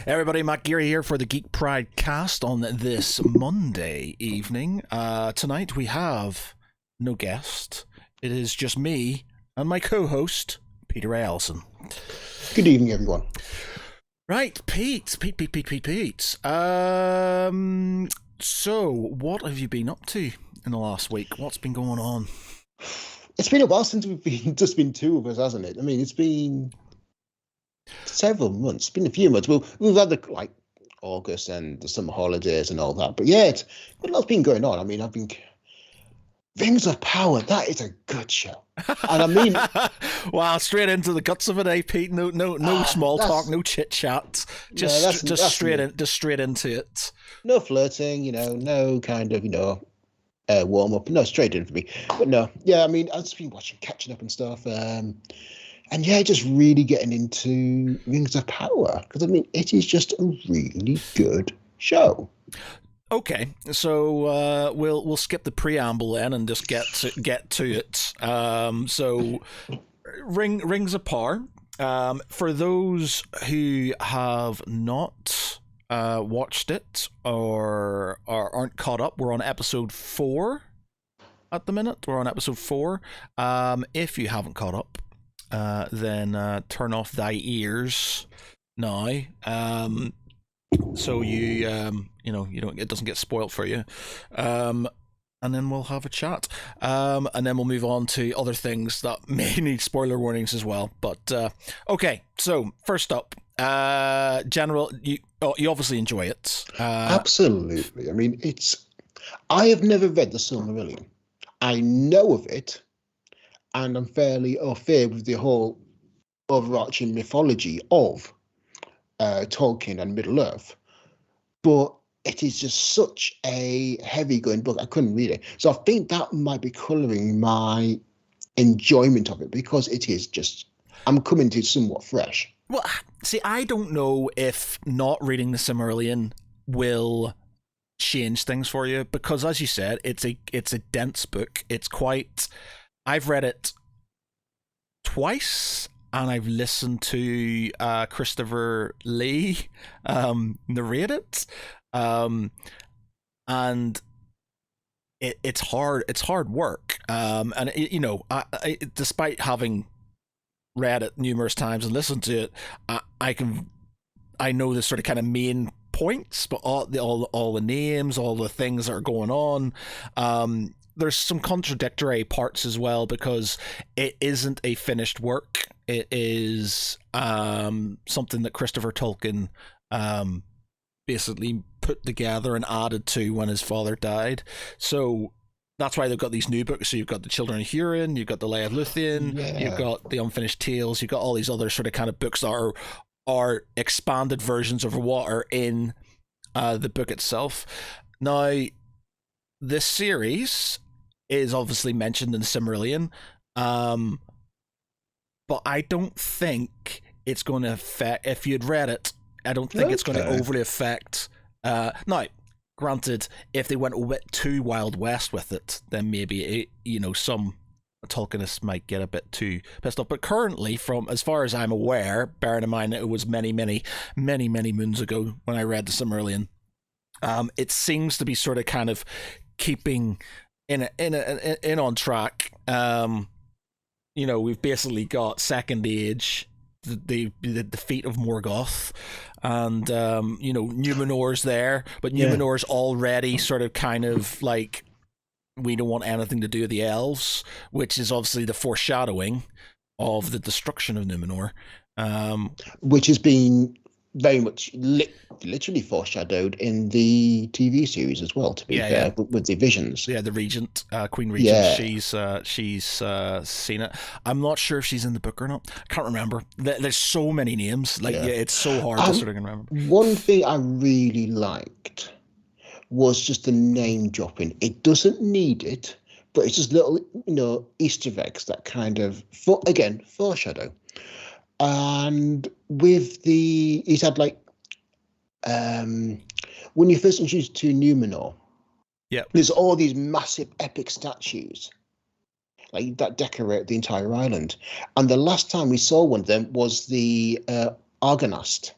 Everybody, Matt Geary here for the Geek Pride cast on this Monday evening. Tonight we have no guest. It is just me and my co-host, Peter A. Ellison. Good evening, everyone. Right, Pete. So, what have you been up to in the last week? What's been going on? It's been a while since just been two of us, hasn't it? I mean, it's been several months. It's been a few months. We've had the August and the summer holidays and all that. But yeah, a lot's been going on. I mean, Rings of Power. That is a good show. And I mean, wow, straight into the guts of it, eh, Pete? No small talk, no chit chat. Just straight into it. No flirting, no kind of, warm up. No, straight in for me. But no, yeah, I mean, I've just been catching up and stuff. And yeah, just really getting into Rings of Power because I mean, it is just a really good show. Okay, so we'll skip the preamble then and just get to it. So Rings of Power. For those who have not watched it or aren't caught up, we're on episode 4 at the minute. We're on episode 4. If you haven't caught up, then turn off thy ears now. So you don't, it doesn't get spoiled for you. And then we'll have a chat. And then we'll move on to other things that may need spoiler warnings as well. But okay, so first up, general, you obviously enjoy it. Absolutely. I mean, I have never read the Silmarillion. I know of it, and I'm fairly au fait with the whole overarching mythology of Tolkien and Middle Earth, but it is just such a heavy-going book. I couldn't read it, so I think that might be colouring my enjoyment of it because it is just I'm coming to it somewhat fresh. Well, see, I don't know if not reading the Silmarillion will change things for you because, as you said, it's a dense book. It's quite. I've read it twice. And I've listened to Christopher Lee narrate it, and it's hard. It's hard work. And despite having read it numerous times and listened to it, I know the sort of kind of main points, but all the names, all the things that are going on. There's some contradictory parts as well because it isn't a finished work. It is something that Christopher Tolkien basically put together and added to when his father died. So that's why they've got these new books. So you've got the Children of Hurin, you've got the Lay of Lúthien, you've got the Unfinished Tales, you've got all these other sort of kind of books that are expanded versions of what are in the book itself. Now, this series is obviously mentioned in Silmarillion, but I don't think it's going to affect, if you'd read it, I don't think it's going to overly affect. Now, granted, if they went a bit too Wild West with it, then maybe, some Tolkienists might get a bit too pissed off. But currently, from as far as I'm aware, bearing in mind that it was many moons ago when I read the Silmarillion, it seems to be sort of kind of keeping in on track. We've basically got Second Age, the defeat of Morgoth, and Numenor's there, but Numenor's already sort of kind of like, we don't want anything to do with the elves, which is obviously the foreshadowing of the destruction of Numenor, which has been very much literally foreshadowed in the TV series as well, to be fair, with the visions. Yeah, the Regent, Queen Regent, she's seen it. I'm not sure if she's in the book or not. I can't remember. There's so many names. It's so hard to sort of remember. One thing I really liked was just the name dropping. It doesn't need it, but it's just little, Easter eggs that kind of, foreshadow. And with he's had when you first introduced to Numenor, there's all these massive epic statues that decorate the entire island. And the last time we saw one of them was the Argonast,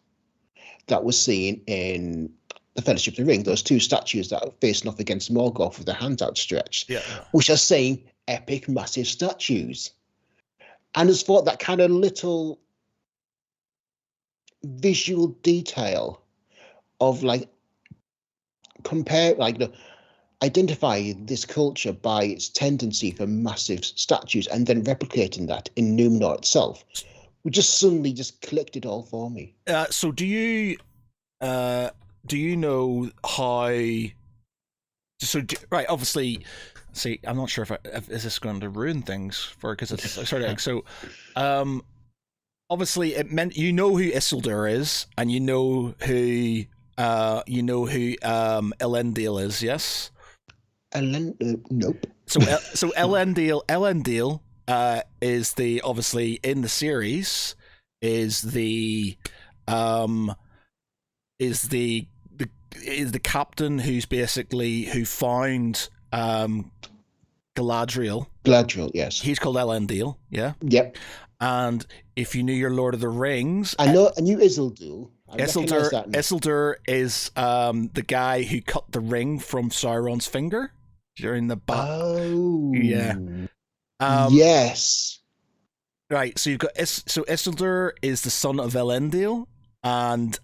that was seen in the Fellowship of the Ring. Those two statues that are facing off against Morgoth with their hands outstretched, which are saying epic, massive statues. And it's thought that kind of little visual detail of identify this culture by its tendency for massive statues and then replicating that in Numenor itself, we just suddenly just clicked it all for me. So do you know how? So right, obviously, see, I'm not sure if is this going to ruin things for because it's sort of so. Obviously, it meant you know who Isildur is, and you know who Elendil is. Yes. Nope. So Elendil is the obviously in the series is the captain who found Galadriel. Galadriel, yes. He's called Elendil, yeah. Yep. And if you knew your Lord of the Rings, I knew Isildur. Isildur is the guy who cut the ring from Sauron's finger during the battle. Oh, yeah. Yes. Right. So you've got Isildur is the son of Elendil, and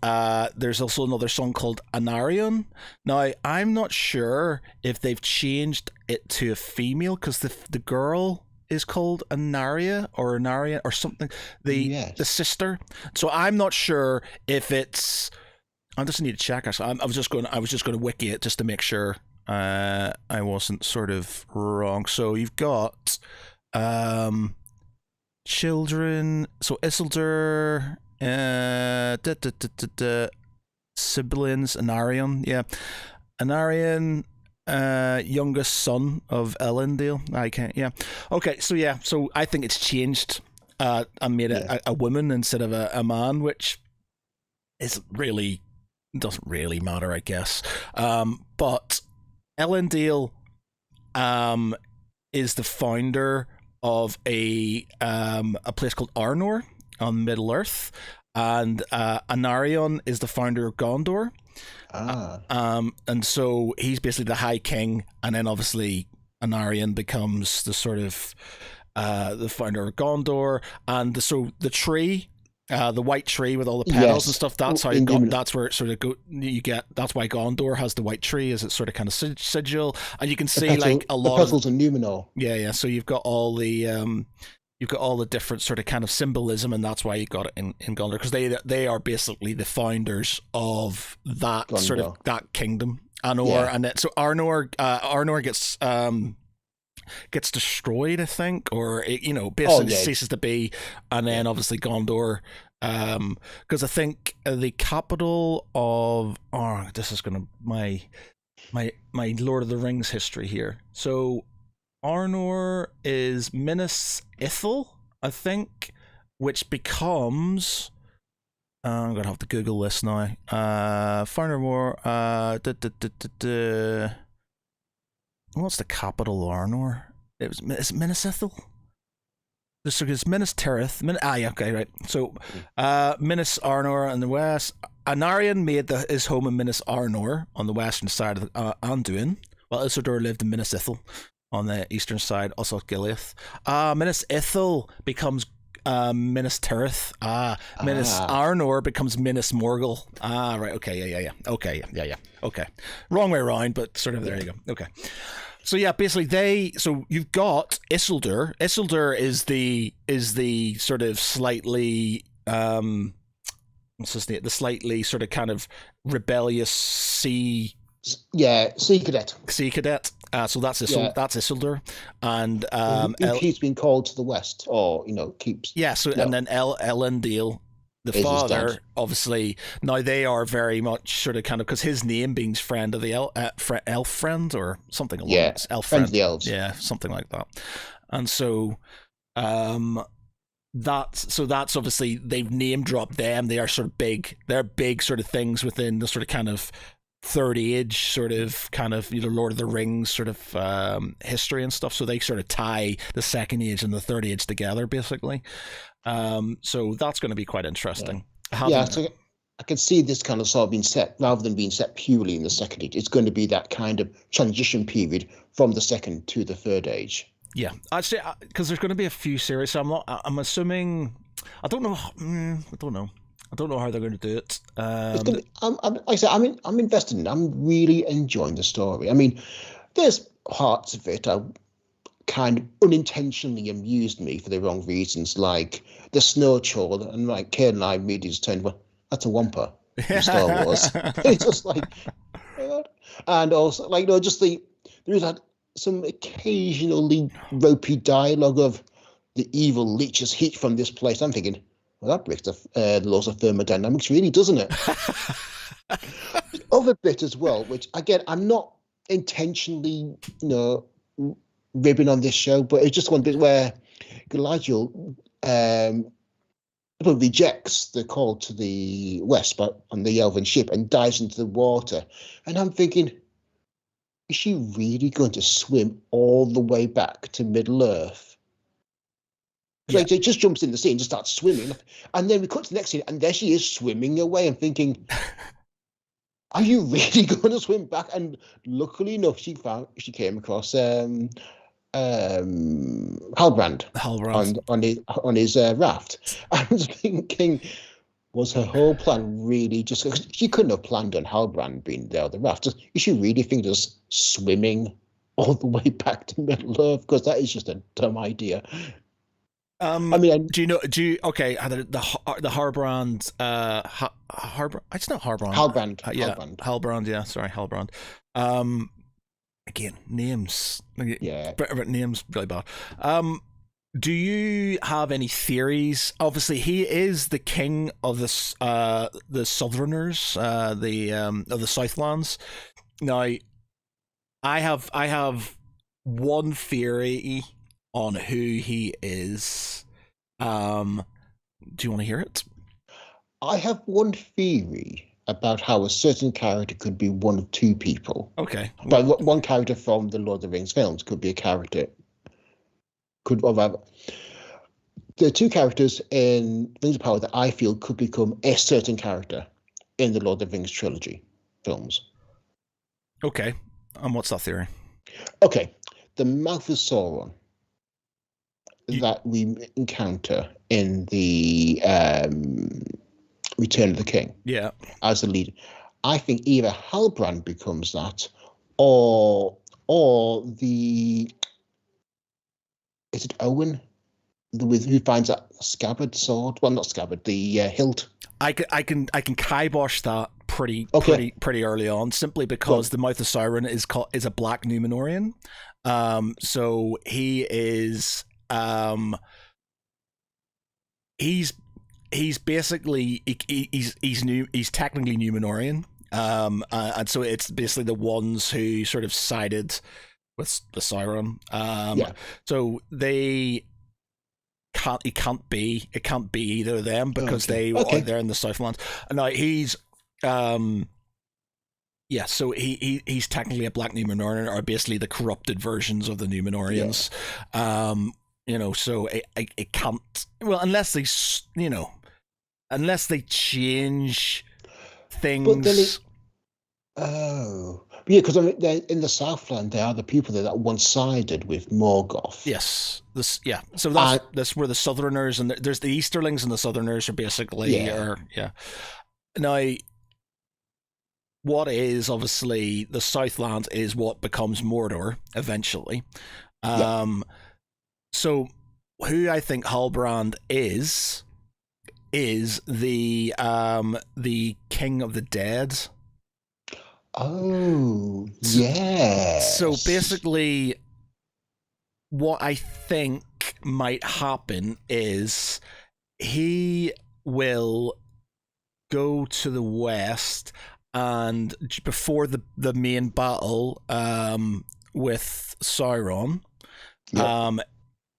there's also another son called Anarion. Now I'm not sure if they've changed it to a female because the girl is called Anaria or something. The sister. So I'm not sure if it's. I just need to check. Actually, I was just going to wiki it just to make sure I wasn't sort of wrong. So you've got children. So Isildur, siblings, Anarion, yeah, Anarion. Youngest son of Elendil. Okay, so I think it's changed and made it a woman instead of a man, which doesn't really matter, I guess. But Elendil is the founder of a place called Arnor on Middle Earth, and Anarion is the founder of Gondor. And so he's basically the High King, and then obviously Anarion becomes the sort of the founder of Gondor, and so the tree, the white tree with all the petals and stuff. That's how that's where it sort of you get. That's why Gondor has the white tree, as it's sort of kind of sigil, and you can see a lot of petals in Numenor. Yeah. So you've got all the different sort of kind of symbolism, and that's why you got it in Gondor, because they are basically the founders of that Gondor. Sort of that kingdom, Arnor, and so Arnor gets destroyed, I think, or basically ceases to be, and then obviously Gondor, because I think the capital of this is gonna my Lord of the Rings history here. So Arnor is Minas Ithil, I think, which becomes. I'm gonna have to Google this now. Founder War. What's the capital of Arnor? Is it Minas Ithil? So it's Minas Tirith. Okay, right. So, Minas Arnor in the west. Anarion made his home in Minas Arnor on the western side of Anduin, while Isildur lived in Minas Ithil on the eastern side, also Gileath. Minas Ithil becomes Minas Tirith. Minas Arnor becomes Minas Morgul. Right. Okay. Yeah. Okay. Yeah. Okay. Wrong way around, but sort of there you go. Okay. So yeah, basically so you've got Isildur. Isildur is the sort of slightly what's his name? The slightly sort of kind of rebellious sea cadet. So that's Isildur, and who keeps being called to the west, or keeps. Yeah. So and then Elendil, the father, obviously now they are very much sort of kind of because his name being friend of the elf friend or something along elf friend of the elves. Yeah, something like that. And so that's obviously they've name dropped them. They are sort of big. They're big sort of things within the sort of kind of Third Age sort of kind of Lord of the Rings sort of history and stuff. So they sort of tie the Second Age and the Third Age together, basically. So that's going to be quite interesting. So I can see this kind of sort of being set rather than being set purely in the second age. It's going to be that kind of transition period from the second to the third age. Yeah, actually, because there's going to be a few series, so I'm assuming. I don't know. I don't know. I don't know how they're going to do it. It's gonna be, like I said, I'm invested in it. I'm really enjoying the story. I mean, there's parts of it I kind of unintentionally amused me for the wrong reasons, like the snow troll, and like Karen and I immediately just turned, well, that's a Wampa from Star Wars. It's just like, and also like just there is like some occasionally ropey dialogue of the evil leeches heat from this place. I'm thinking, well, that breaks the laws of thermodynamics, really, doesn't it? The other bit as well, which again, I'm not intentionally, ribbing on this show, but it's just one bit where Galadriel rejects the call to the west but on the elven ship and dives into the water. And I'm thinking, is she really going to swim all the way back to Middle Earth? Yeah. Like, it just jumps in the sea and just starts swimming. And then we cut to the next scene, and there she is swimming away. I'm thinking, are you really going to swim back? And luckily enough, she came across Halbrand on his raft. I was thinking, was her whole plan really just because she couldn't have planned on Halbrand being there on the raft? Is she really thinking just swimming all the way back to Middle Earth? Because that is just a dumb idea. I mean, okay, the Halbrand, it's not Halbrand. Halbrand. Halbrand, yeah, sorry, Halbrand. Again, names. Yeah. But names really bad. Do you have any theories? Obviously, he is the king of the Southerners, of the Southlands. Now, I have one theory on who he is. Do you want to hear it? I have one theory about how a certain character could be one of two people. Okay. But one character from the Lord of the Rings films could be a character. There are two characters in Rings of Power that I feel could become a certain character in the Lord of the Rings trilogy films. Okay. And what's that theory? Okay. The Mouth of Sauron that we encounter in the Return of the King. Yeah. As the leader. I think either Halbrand becomes that or the, is it Owen who finds that scabbard sword? Well, not scabbard, the hilt. I can kibosh that pretty early on, simply because the Mouth of Sauron is a black Numenorian. So he is he's basically he's technically Numenorian, and so it's basically the ones who sort of sided with the Sauron. So they it can't be either of them because they're in the Southlands. And now he's so he's technically a black Numenorian, or basically the corrupted versions of the Numenorians. So it can't, well, unless they change things. But then because in the Southland, they are the people that one-sided with Morgoth. Yes, so that's where the Southerners and there's the Easterlings and the Southerners are basically Now, what is obviously the Southland is what becomes Mordor eventually. So who I think Halbrand is the King of the Dead. Oh, yeah. So basically, what I think might happen is he will go to the west, and before the main battle with Sauron,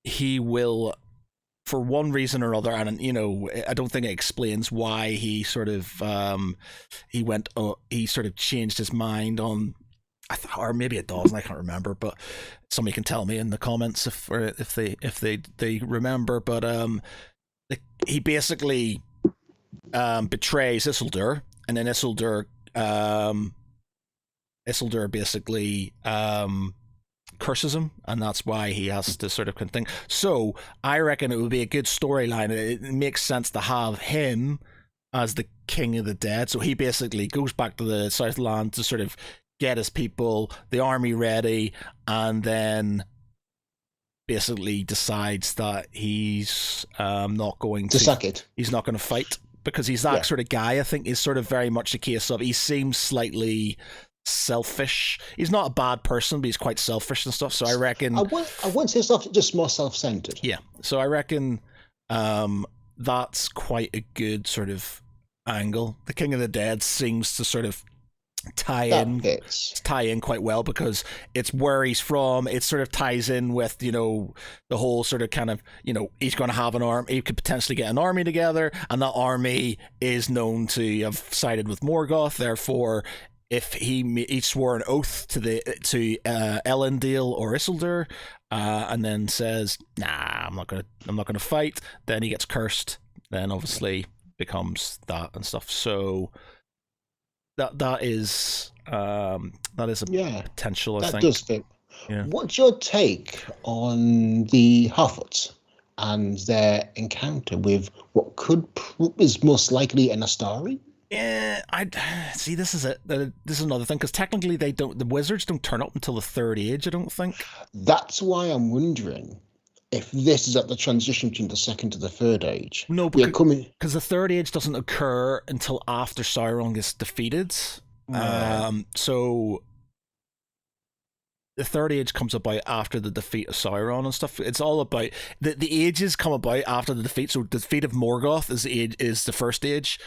he will, for one reason or other, and I don't think it explains why he sort of he sort of changed his mind on, or maybe it does, and I can't remember, but somebody can tell me in the comments if they remember. But he basically betrays Isildur, and then Isildur basically curses him, and that's why he has to sort of thing. So I reckon it would be a good storyline. It makes sense to have him as the king of the dead. So he basically goes back to the Southland to sort of get his people, the army ready, and then basically decides that he's not going to sack it. He's not going to fight because he's that sort of guy. I think is sort of very much a case of he seems slightly selfish. He's not a bad person, but he's quite selfish and stuff. So I reckon I wouldn't say selfish, just more self-centered. Yeah. So I reckon that's quite a good sort of angle. The King of the Dead seems to sort of tie in quite well because it's where he's from. It sort of ties in with, you know, the whole sort of kind of, you know, he's going to have an army. He could potentially get an army together, and that army is known to have sided with Morgoth. Therefore, if he swore an oath to Elendil or Isildur, and then says, "Nah, I'm not gonna fight," then he gets cursed. Then obviously becomes that and stuff. So that is a potential. I think that does fit. Yeah. What's your take on the Harfoots and their encounter with what is most likely an Astari? Yeah, I see. This is another thing because technically the wizards don't turn up until the Third Age. I don't think. That's why I'm wondering if this is at the transition between the Second to the Third Age. No, because the Third Age doesn't occur until after Sauron gets defeated. So the Third Age comes about after the defeat of Sauron and stuff. It's all about the ages come about after the defeat. So the defeat of Morgoth is the first age.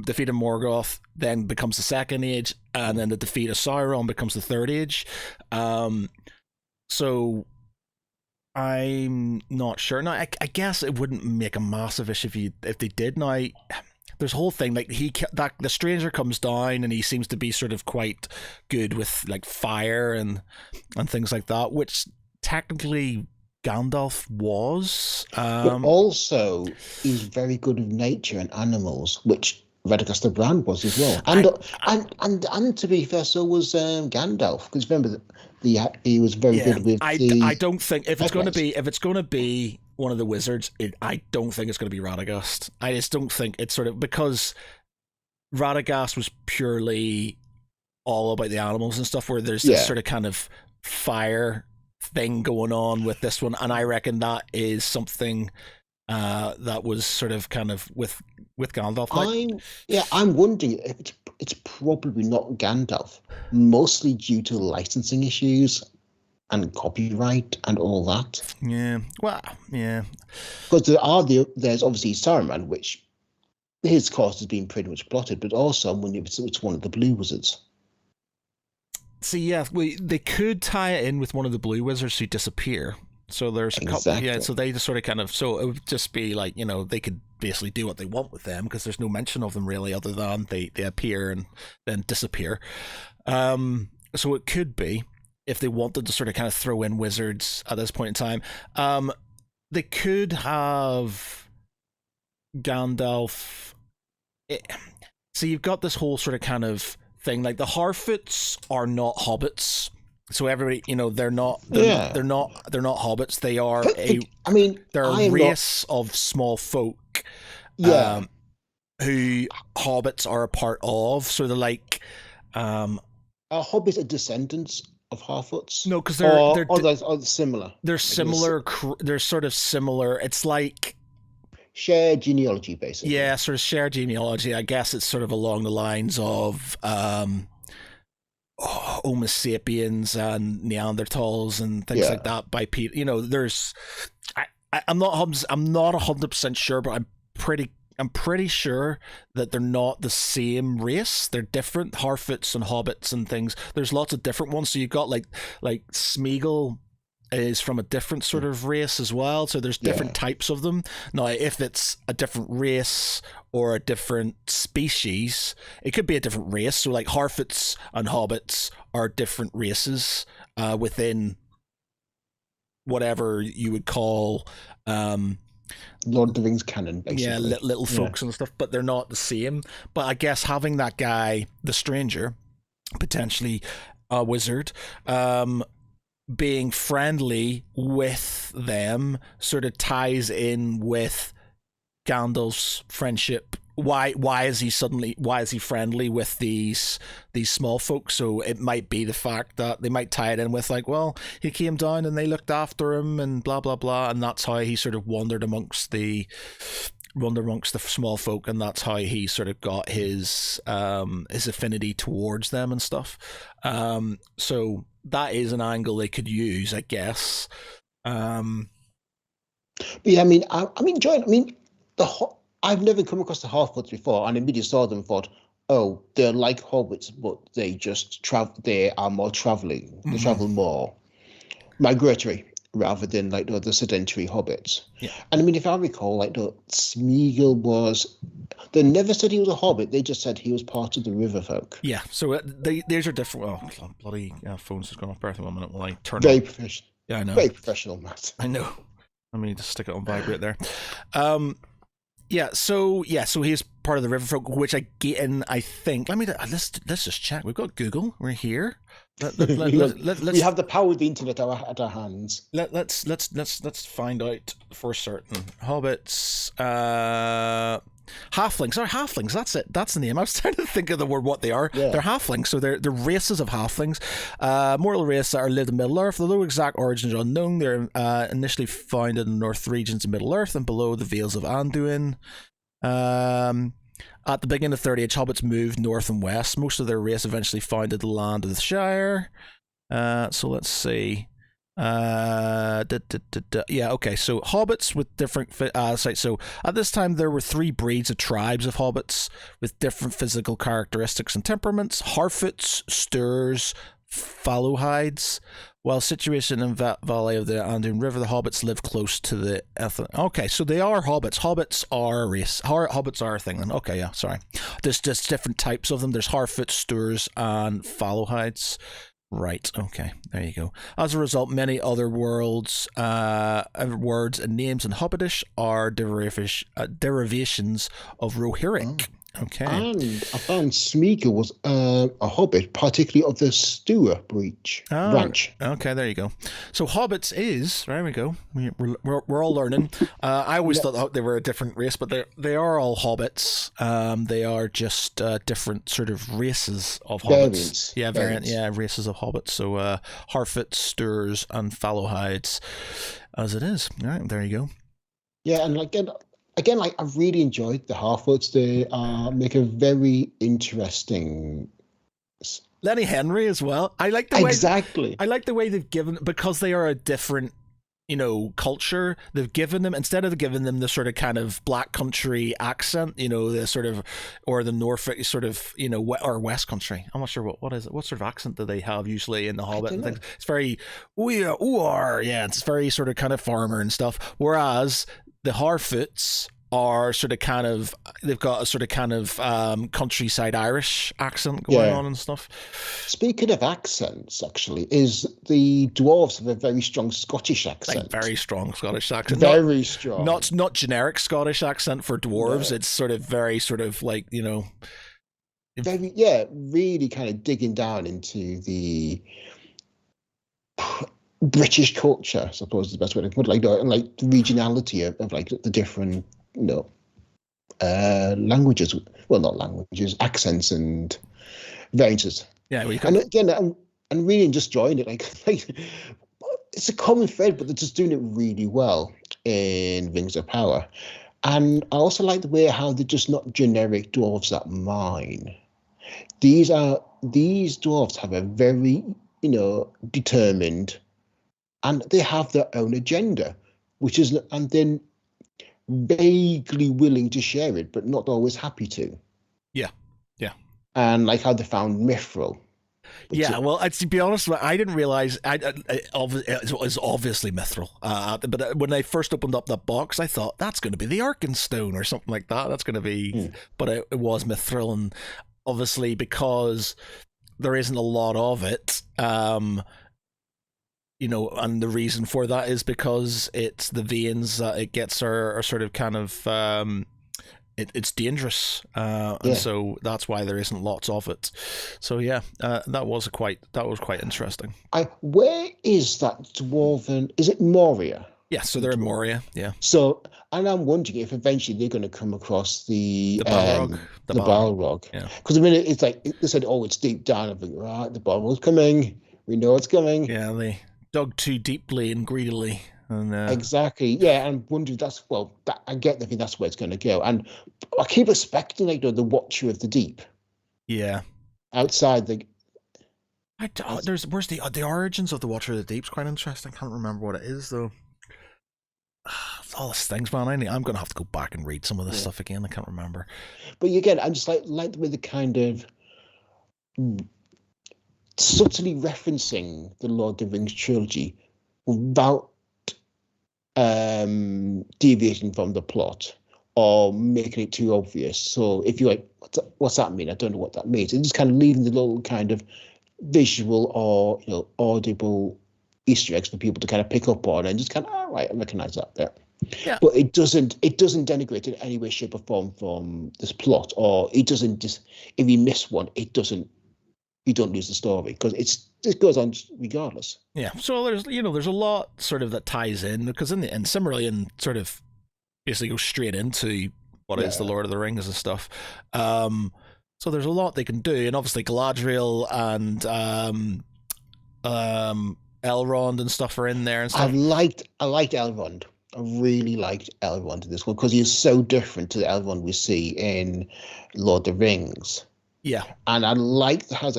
Defeat of Morgoth then becomes the second age, and then the defeat of Sauron becomes the third age. So I'm not sure. Now, I guess it wouldn't make a massive issue if they did. Now, there's a whole thing like the stranger comes down and he seems to be sort of quite good with like fire and things like that, which technically Gandalf was. But also, he's very good with nature and animals, which Radagast the Brand was as well. And to be fair, so was Gandalf, because remember that he was very good with. I don't think if it's going to be one of the wizards, I don't think it's going to be Radagast. I just don't think it's sort of because Radagast was purely all about the animals and stuff, where there's this sort of kind of fire thing going on with this one, and I reckon that is something that was sort of kind of with Gandalf. I'm wondering if it's probably not Gandalf, mostly due to licensing issues and copyright and all that. Yeah, well, yeah. Because there's obviously Saruman, which his cost has been pretty much plotted, but also it's one of the Blue Wizards. See, yeah, they could tie it in with one of the Blue Wizards who disappear. So there's a couple, so they just sort of kind of, so it would just be like, you know, they could basically do what they want with them because there's no mention of them really other than they appear and then disappear. So it could be, if they wanted to sort of kind of throw in wizards at this point in time, they could have Gandalf. So you've got this whole sort of kind of thing, like the Harfoots are not hobbits. So everybody, you know, they're not hobbits. They are they're a race of small folk. Yeah. Who hobbits are a part of. So they're like, are hobbits a descendants of Harfoots? No, because they're similar. They're similar. They're sort of similar. It's like shared genealogy, basically. Yeah, sort of shared genealogy. I guess it's sort of along the lines of Homo sapiens and Neanderthals and things like that. By people, you know, there's. I'm not 100% sure, but I'm pretty sure that they're not the same race. They're different. Harfoots and hobbits and things. There's lots of different ones. So you've got like Smeagol is from a different sort of race as well. So there's different types of them. Now, if it's a different race or a different species, it could be a different race. So like Harfoots and hobbits are different races within whatever you would call Lord of the Rings canon, Yeah, basically. little folks and stuff, but they're not the same. But I guess having that guy, the stranger, potentially a wizard, being friendly with them sort of ties in with Gandalf's friendship. Why is he friendly with these small folk? So it might be the fact that they might tie it in with like, well, he came down and they looked after him and blah blah blah, and that's how he sort of wandered amongst the small folk, and that's how he sort of got his affinity towards them and stuff. So that is an angle they could use, I guess. But yeah, I mean, John, I mean, I've never come across the Half-Bloods before, and immediately saw them and thought, oh, they're like hobbits, but they just travel. They are more traveling. They travel more, migratory rather than like the sedentary hobbits. Yeah. And I mean, if I recall, like Smeagol was. They never said he was a hobbit. They just said he was part of the river folk. Yeah. So these are different. Well, bloody phone's just gone off. Birth in 1 minute while I turn. Very professional. Yeah, I know. Very professional, Matt. I know. Let me just stick it on vibrate there. So he's part of the Riverfolk, which I get in. I think. Let's just check. We've got Google. We're here. Let's we have the power of the internet at our hands. Let's find out for certain. Hobbits, halflings. Sorry, halflings. That's it. That's the name. I was trying to think of the word what they are. Yeah. They're halflings. So they're races of halflings. Mortal race that are lived in Middle Earth. Although exact origins are unknown, they're initially found in the north regions of Middle Earth and below the Vales of Anduin. At the beginning of the Third Age, hobbits moved north and west. Most of their race eventually founded the land of the Shire. So let's see. Yeah, okay. So hobbits with different sites. So at this time, there were 3 breeds of tribes of hobbits with different physical characteristics and temperaments: Harfoots, Sturs, Fallowhides. While situated in valley of the Anduin River, the hobbits live close to the Okay, so they are hobbits. Hobbits are a race. Hobbits are a thing then. Okay, yeah, sorry. There's just different types of them. There's Harfoots, Sturs, and Fallowhides. Right, okay, there you go. As a result, many other words and names in Hobbitish are derivations of Rohirric. Okay. And I found Smeagol was a hobbit, particularly of the Stour branch. Okay, there you go. So hobbits is, there we go. We're all learning. I always thought they were a different race, but they are all hobbits. They are just different sort of races of hobbits. Races of hobbits. So Harfoots, Sturs, and Fallowhides, as it is. All right, there you go. Yeah, and again, like I really enjoyed the Half-Bloods. They make a very interesting. Lenny Henry as well. I like the way they've given, because they are a different, culture. They've given them, instead of giving them the sort of kind of black country accent, the sort of, or the Norfolk sort of, or West Country. I'm not sure what is it. What sort of accent do they have usually in the Hobbit and things? It's very it's very sort of kind of farmer and stuff. Whereas the Harfoots are sort of kind of, they've got a sort of kind of countryside Irish accent going on and stuff. Speaking of accents, actually, is the dwarves have a very strong Scottish accent. Like very strong Scottish accent. Very strong. Not generic Scottish accent for dwarves. No. It's sort of very sort of like, Very, really kind of digging down into the British culture, I suppose is the best way to put it, like the regionality of like the different languages, well, not languages, accents and variances. Yeah, and again, I'm really just enjoying it. Like it's a common thread, but they're just doing it really well in Rings of Power. And I also like the way how they're just not generic dwarves that mine. These dwarves have a very determined, and they have their own agenda, and then vaguely willing to share it, but not always happy to. Yeah. And like how they found Mithril. Well, to be honest, I didn't realize it was obviously Mithril. But when I first opened up that box, I thought that's going to be the Arkenstone or something like that. That's going to be, but it was Mithril, and obviously because there isn't a lot of it, and the reason for that is because it's the veins that it gets are sort of kind of it's dangerous, and so that's why there isn't lots of it. So yeah, that was quite interesting. Where is that dwarven? Is it Moria? Yeah, so they're in Moria. Yeah. So, and I'm wondering if eventually they're going to come across the Balrog. The Balrog. Yeah. Because I mean, it's like they said, oh, it's deep down. I think, right, the Balrog's coming. We know it's coming. Yeah, they dug too deeply and greedily. And, exactly. Yeah, I'm wondering. I get the thing. That's where it's going to go. And I keep expecting like the Watcher of the Deep. Yeah. Outside the. Where's the origins of the Watcher of the Deep's quite interesting. I can't remember what it is though. All these things, man. I'm gonna have to go back and read some of this stuff again. I can't remember. But again, I just like the way the kind of subtly referencing the Lord of the Rings trilogy without deviating from the plot or making it too obvious. So if you're like, what's that mean? I don't know what that means. And just kind of leaving the little kind of visual or audible Easter eggs for people to kind of pick up on and just kind of, all right, I recognize that there. Yeah. But it doesn't denigrate in any way, shape, or form from this plot, or it doesn't just, if you miss one, you don't lose the story because it goes on regardless. Yeah. So there's a lot sort of that ties in because and similarly in sort of basically go straight into what is the Lord of the Rings and stuff. So there's a lot they can do, and obviously Galadriel and Elrond and stuff are in there and stuff. I liked Elrond. I really liked Elrond in this one because he's so different to the Elrond we see in Lord of the Rings. Yeah. And I like how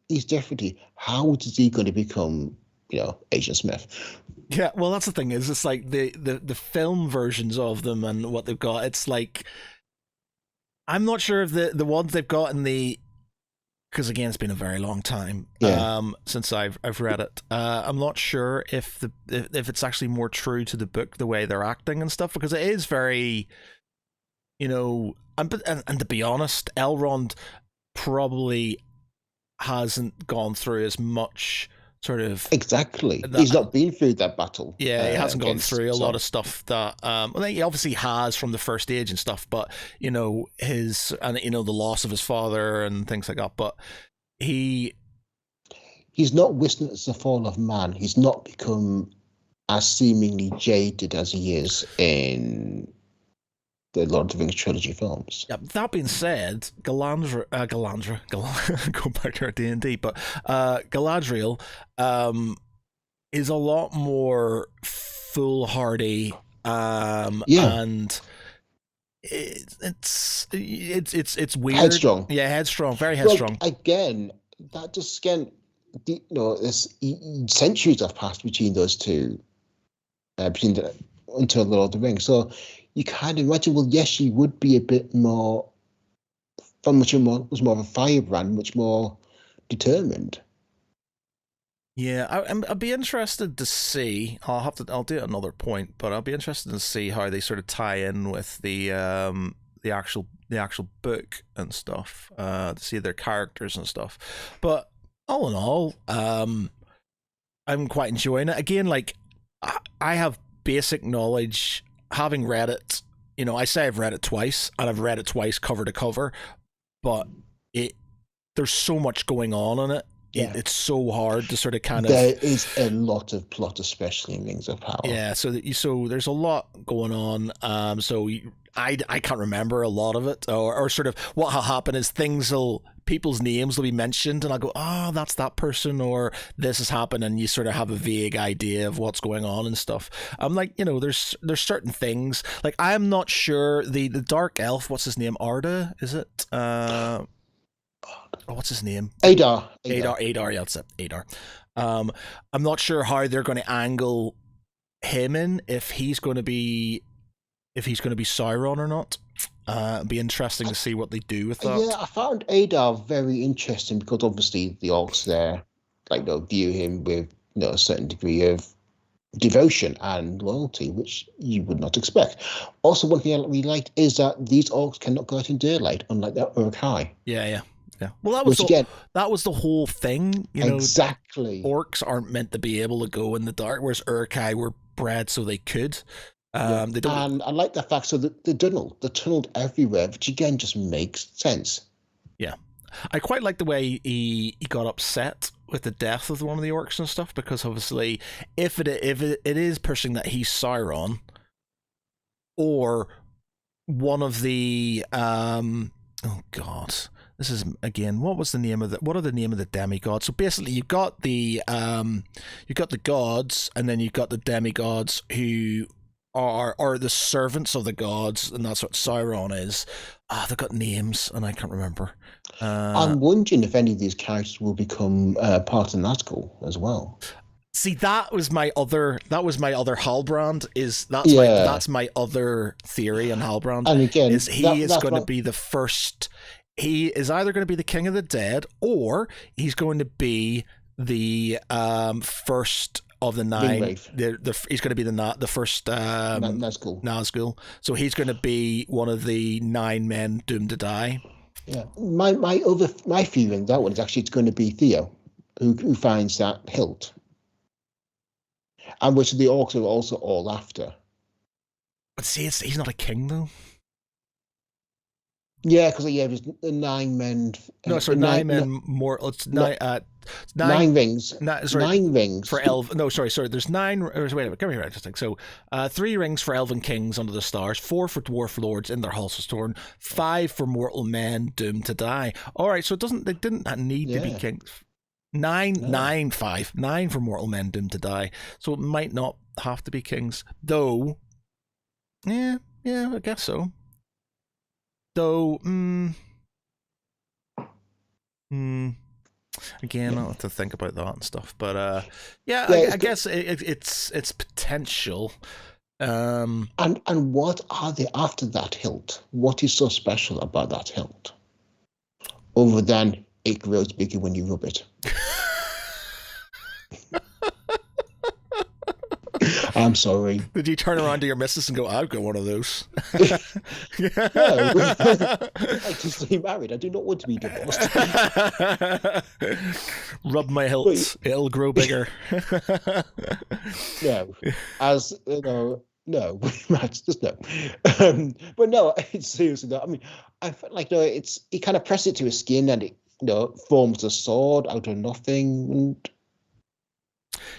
he's different. How is he going to become, Agent Smith? Yeah, well, that's the thing is it's like the film versions of them and what they've got. It's like I'm not sure if the ones they've got in the because again it's been a very long time since I've read it. I'm not sure if it's actually more true to the book the way they're acting and stuff because it is very, and to be honest, Elrond probably hasn't gone through as much sort of exactly. He's not been through that battle. Yeah, he hasn't gone through a lot of stuff that he obviously has from the First Age and stuff, but his the loss of his father and things like that. But he's not witnessed the fall of man. He's not become as seemingly jaded as he is in the Lord of the Rings trilogy films. Yeah, that being said, Galadriel, go back to our D&D, but Galadriel is a lot more foolhardy, and it's weird. Headstrong. Yeah, headstrong, very headstrong. Well, again, that just this centuries have passed between those two, until the Lord of the Rings. So you kind of imagine, well, yes, she would be a bit more, was more of a firebrand, much more determined. Yeah, I'd be interested to see. I'll do it at another point, but I'll be interested to see how they sort of tie in with the actual book and stuff, to see their characters and stuff. But all in all, I'm quite enjoying it. Again, like I have basic knowledge. Having read it, I say I've read it twice, and I've read it twice cover to cover, but there's so much going on in it. Yeah. It's so hard to sort of kind of. There is a lot of plot, especially in Rings of Power. Yeah, so there's a lot going on. I can't remember a lot of it, or sort of what will happen is people's names will be mentioned, and I'll go, oh, that's that person, or this has happened, and you sort of have a vague idea of what's going on and stuff. I'm like, there's certain things, like I'm not sure the dark elf, what's his name, Arda, is it? What's his name? Adar. Yeah, that's it. Adar. I'm not sure how they're going to angle him in, if he's going to be Sauron or not. It'd be interesting to see what they do with that. Yeah, I found Adar very interesting because obviously the orcs there, view him with a certain degree of devotion and loyalty, which you would not expect. Also, one thing I really liked is that these orcs cannot go out in daylight, unlike the Uruk-hai. Yeah. Yeah. Well, Which again, that was the whole thing. exactly. Orcs aren't meant to be able to go in the dark, whereas Urkai were bred so they could. They don't. And I like the fact so that the tunneled everywhere, which again just makes sense. Yeah, I quite like the way he got upset with the death of one of the orcs and stuff, because obviously, if it is pushing that he's Sauron, or one of the oh god, this is again, what are the name of the demigods? So basically you've got the gods, and then you've got the demigods who are the servants of the gods, and that's what Sauron is. They've got names and I can't remember. I'm wondering if any of these characters will become part of Nazgul as well. See, that was my other Halbrand. That's my other theory on Halbrand. And again, he is going to be the first. He is either going to be the king of the dead, or he's going to be the first of the nine. He's going to be the first Nazgul. So he's going to be one of the 9 men doomed to die. Yeah, my feeling that one is actually it's going to be Theo, who finds that hilt, and which the orcs are also all after. But see, he's not a king though. Yeah, because there's 9 men. No, sorry, 9 men more. It's 9 rings. 9 rings for elf. No, sorry. There's 9. Wait a minute. Give me right. So, 3 rings for elven kings under the stars, 4 for dwarf lords in their halls of Storm, 5 for mortal men doomed to die. All right, so they didn't need to be kings. 9 for mortal men doomed to die. So it might not have to be kings, though. Yeah, I guess so. Though, again, I'll have to think about that and stuff. But I guess it's potential. And what are they after that hilt? What is so special about that hilt, other than it grows bigger when you rub it? I'm sorry. Did you turn around to your missus and go, I've got one of those? No. I just stay married. I do not want to be divorced. Rub my hilt. It'll grow bigger. No. As, no. Just no. But no, it's seriously not. I mean, I felt like, he kind of pressed it to his skin and it, forms a sword out of nothing. And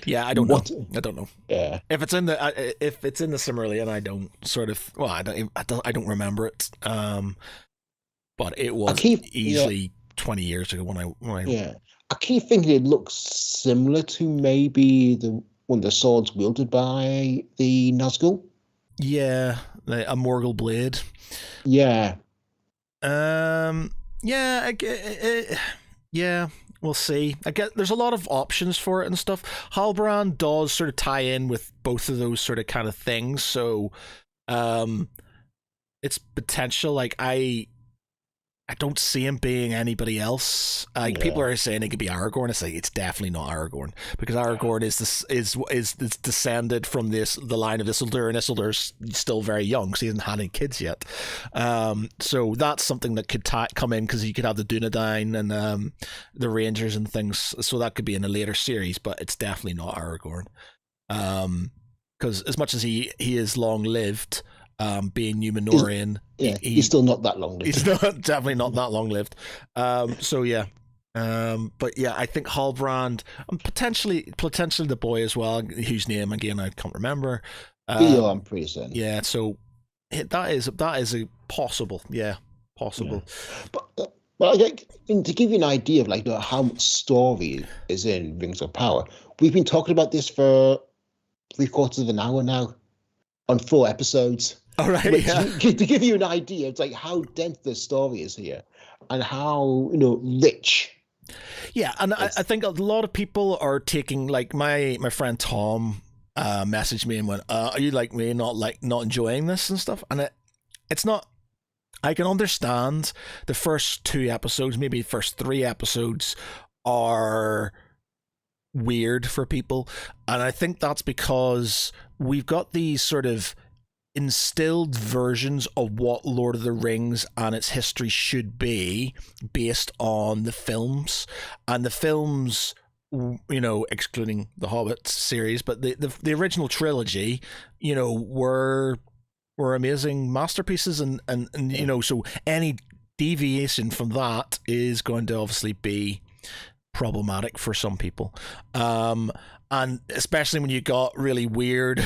yeah, I don't know. Yeah, if it's in the Silmarillion, I don't sort of. Well, I don't remember it. But it was easily 20 years ago when I. Yeah, I keep thinking it looks similar to maybe one of the swords wielded by the Nazgul. Yeah, a Morgul blade. Yeah. Yeah. We'll see. I guess there's a lot of options for it and stuff. Halbrand does sort of tie in with both of those sort of kind of things, so it's potential. Like I don't see him being anybody else. People are saying it could be Aragorn. It's like it's definitely not Aragorn, because Aragorn is descended from the line of Isildur, and Isildur's still very young because he hasn't had any kids yet. So that's something that could come in, because you could have the Dunedain and the Rangers and things. So that could be in a later series, but it's definitely not Aragorn. Because as much as he is long lived. Being Númenórean, he's still not that long lived. He's definitely not that long lived. So yeah, but yeah, I think Halbrand, and potentially the boy as well, whose name again I can't remember. I'm pretty certain. Yeah, so that is a possible. Yeah, possible. Yeah. But to give you an idea of how much story is in Rings of Power, we've been talking about this for 3/4 of an hour now, on 4 episodes. All right, to give you an idea, it's like how dense the story is here, and how rich. Yeah, and I think a lot of people are taking, like my friend Tom messaged me and went, "Are you like me, not enjoying this and stuff?" And it's not. I can understand the first 2 episodes, maybe the first 3 episodes are weird for people, and I think that's because we've got these sort of instilled versions of what Lord of the Rings and its history should be based on the films. And the films, excluding the Hobbit series, but the original trilogy, were amazing masterpieces, and so any deviation from that is going to obviously be problematic for some people. And especially when you got really weird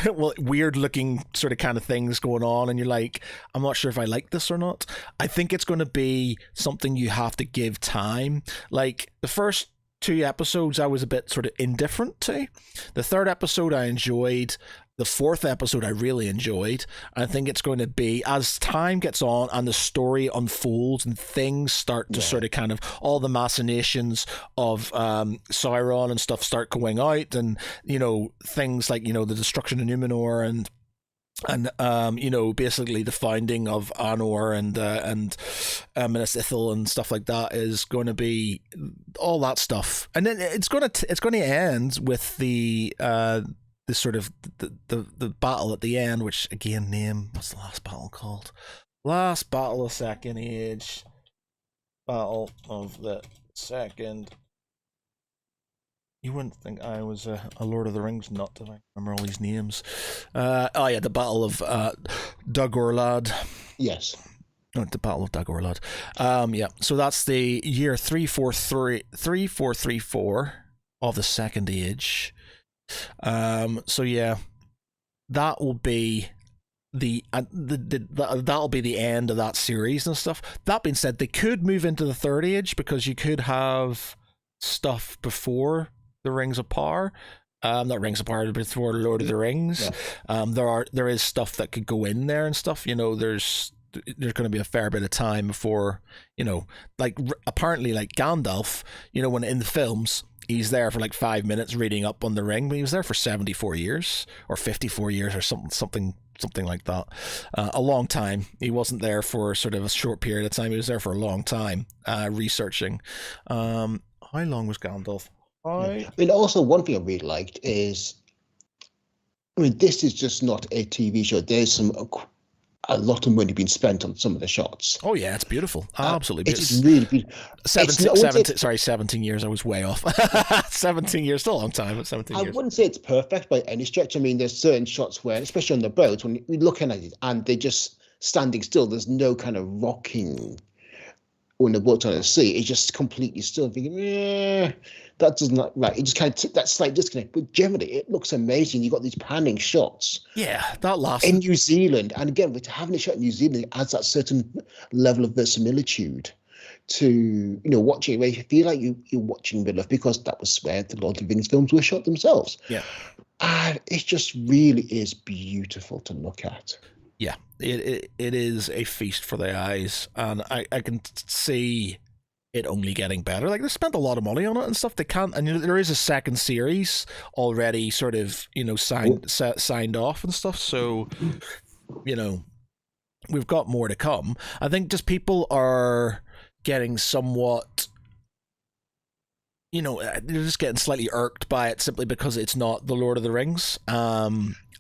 looking sort of kind of things going on, and you're like, I'm not sure if I like this or not. I think it's going to be something you have to give time. Like the first 2 episodes I was a bit sort of indifferent to. The 3rd episode I enjoyed. The 4th episode I really enjoyed. I think it's going to be, as time gets on and the story unfolds and things start to sort of kind of, all the machinations of Sauron and stuff start going out, and things like the destruction of Numenor and basically the finding of Anor and Minas Ithil and stuff like that is going to be all that stuff, and then it's going to end with the sort of the battle at the end, which again, what's the last battle called? Last Battle of Second Age. Battle of the Second. You wouldn't think I was a Lord of the Rings nut if I remember all these names. The Battle of Dagorlad. Yes. Oh, the Battle of Dagorlad. So that's the year 3434 of the Second Age. That will be that'll be the end of that series and stuff. That being said, they could move into the Third Age, because you could have stuff before the Rings of Power. Not Rings of Power, before Lord of the Rings. Yeah. There is stuff that could go in there and stuff. There's going to be a fair bit of time before, apparently like Gandalf, when in the films, he's there for like 5 minutes reading up on the ring, but he was there for 74 years or 54 years or something like that. A long time. He wasn't there for sort of a short period of time. He was there for a long time, researching. How long was Gandalf? I mean, also one thing I really liked is, this is just not a TV show. There's a lot of money being spent on some of the shots. Oh yeah, it's beautiful. Absolutely beautiful. It's really beautiful. 17 years. I was way off. 17 years, still a long time, but 17 years. I wouldn't say it's perfect by any stretch. I mean, there's certain shots where, especially on the boat, when you're looking at it and they're just standing still, there's no kind of rocking when the boat's on the sea. It's just completely still. Thinking, that doesn't look right. It just kind of that slight disconnect. But generally, it looks amazing. You got these panning shots. Yeah, that last in New Zealand, and again, with having a shot in New Zealand, it adds that certain level of verisimilitude to watching, where you feel like you're watching real life, because that was where the Lord of the Rings films were shot themselves. Yeah, and it just really is beautiful to look at. Yeah, it is a feast for the eyes, and I can see it only getting better. Like, they spent a lot of money on it and stuff. They can't, and there is a second series already sort of signed off and stuff. So we've got more to come. I think just people are getting somewhat, they're just getting slightly irked by it simply because it's not the Lord of the Rings.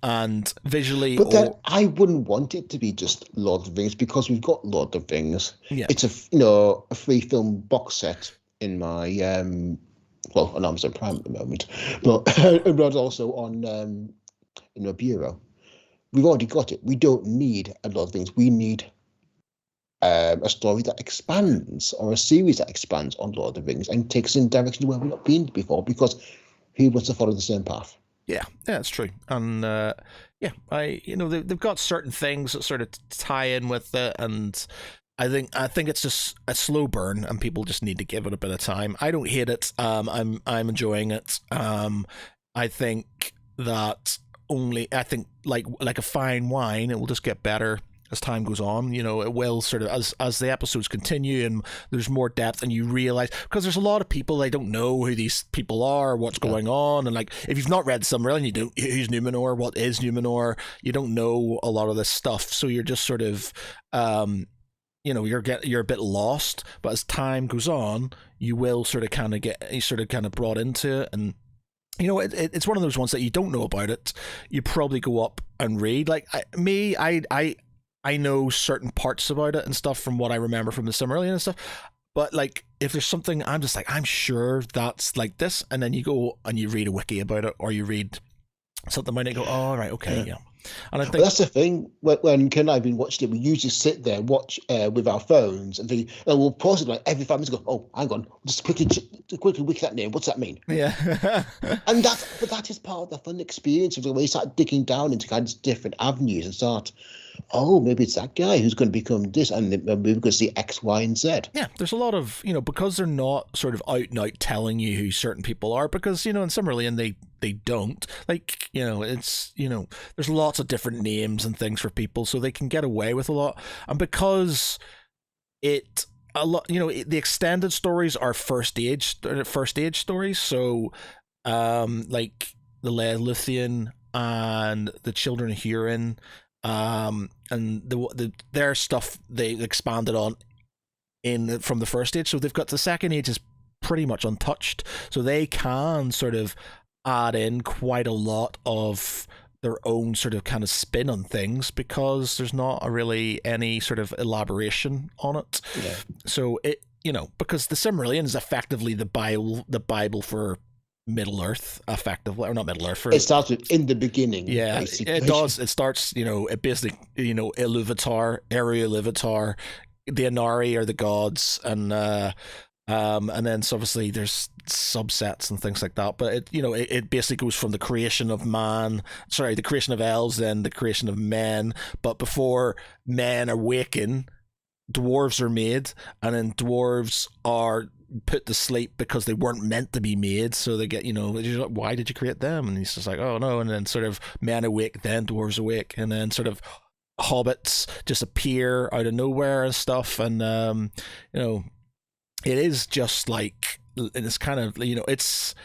And visually, but then I wouldn't want it to be just Lord of the Rings, because we've got Lord of the Rings. Yeah. It's a 3-film box set in my on Amazon Prime at the moment, but also on in my bureau. We've already got it. We don't need a lot of things. We need a story that expands, or a series that expands on Lord of the Rings and takes us in a direction where we've not been before, because he wants to follow the same path. Yeah, that's true. And they've got certain things that sort of tie in with it, and I think it's just a slow burn, and people just need to give it a bit of time. I don't hate it. I'm enjoying it. I think that like a fine wine, it will just get better as time goes on. It will sort of, as the episodes continue and there's more depth, and you realize, because there's a lot of people, they don't know who these people are, what's going on, and like, if you've not read Silmarillion, you don't, who's Numenor, what is Numenor, you don't know a lot of this stuff, so you're just sort of you're a bit lost. But as time goes on, you will sort of kind of brought into it, and it's one of those ones that you don't know about it. You probably go up and read. Like I know certain parts about it and stuff from what I remember from the Silmarillion and stuff. But like, if there's something, I'm just like, I'm sure that's like this, and then you go and you read a wiki about it, or you read something about it, and go, oh, right, okay, yeah. And I think that's the thing. When Ken and I have been watching it, we usually sit there, watch with our phones, and we'll pause it like every 5 minutes. Go, oh, hang on, just quickly wiki that name. What's that mean? Yeah. And that is part of the fun experience of the way you start digging down into kind of different avenues and start, oh, maybe it's that guy who's going to become this, and maybe we're going to see X, Y, and Z. Yeah, there's a lot of, because they're not sort of out and out telling you who certain people are, because, in Silmarillion they don't. Like, it's, there's lots of different names and things for people, so they can get away with a lot. And because the extended stories are first age stories, so like the Leolithian and the Children of Hurin, and their stuff they expanded on from the first age, so they've got the second age is pretty much untouched, so they can sort of add in quite a lot of their own sort of kind of spin on things, because there's not really any sort of elaboration on it. Yeah. So it, because the Silmarillion is effectively the Bible for Middle Earth, effectively, or not Middle Earth. It starts with in the beginning. Yeah, basically. It does. It starts, it basically, Iluvatar, Area Iluvatar, the Inari are the gods, and then so obviously there's subsets and things like that. But it basically goes from the creation of the creation of elves, then the creation of men. But before men awaken, dwarves are made, and then dwarves are put to sleep because they weren't meant to be made, so they get, why did you create them? And he's just like, oh no. And then sort of men awake, then dwarves awake, and then sort of hobbits just appear out of nowhere and stuff. And it is just like, it's kind of, it's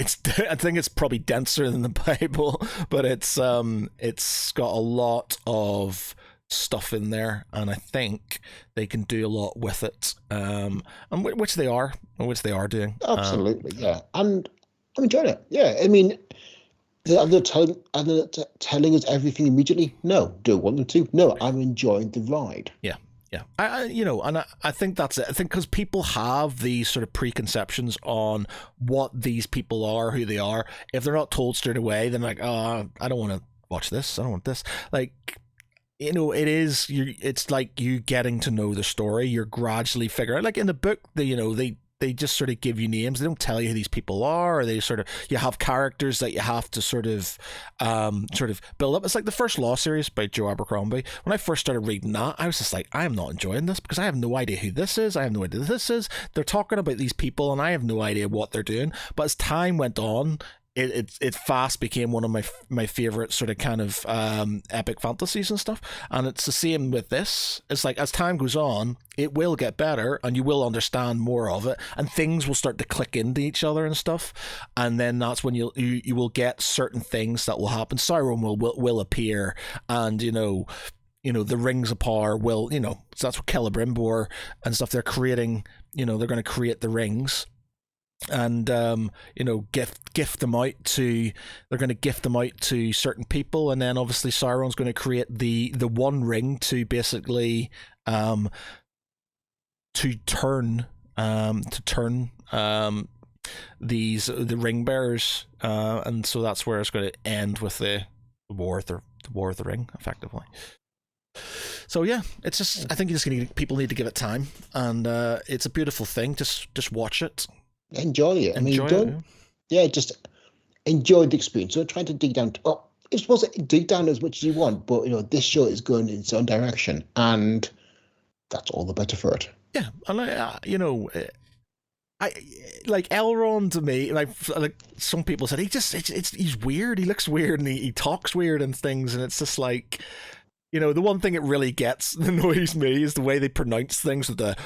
I think it's probably denser than the Bible, but it's got a lot of stuff in there, and I think they can do a lot with it, and which they are doing. Absolutely, yeah, and I'm enjoying it. Yeah, I mean, are they telling us everything immediately? No. Do I want them to? No, I'm enjoying the ride. Yeah. I think that's it. I think because people have these sort of preconceptions on what these people are, who they are. If they're not told straight away, then like, oh, I don't want to watch this. I don't want this. Like, it's like you getting to know the story. You're gradually figuring out, like in the book, they just sort of give you names. They don't tell you who these people are, or they sort of, you have characters that you have to sort of build up. It's like the first Law series by Joe Abercrombie. When I first started reading that, I was just like, I am not enjoying this, because I have no idea who this is. I have no idea who this is. They're talking about these people, and I have no idea what they're doing. But as time went on, it fast became one of my favorite sort of kind of epic fantasies and stuff. And it's the same with this. It's like, as time goes on, it will get better, and you will understand more of it, and things will start to click into each other and stuff. And then that's when you will get certain things that will happen. Sauron will appear, and the rings of power will, so that's what Celebrimbor and stuff, they're creating, they're going to create the rings, and gift them out to, they're going to gift them out to certain people. And then obviously Sauron's going to create the one ring to basically to turn the ring bearers, and so that's where it's going to end, with the war of the ring, effectively. So yeah, it's just, I think people need to give it time, and it's a beautiful thing. Just watch it. Enjoy it. Just enjoy the experience. Don't try to dig down. It's supposed to dig down as much as you want, but this show is going in its own direction, and that's all the better for it. Yeah, and I like Elrond to me. Like some people said, he's weird. He looks weird, and he talks weird and things, and it's just like, the one thing it really annoys me is the way they pronounce things with the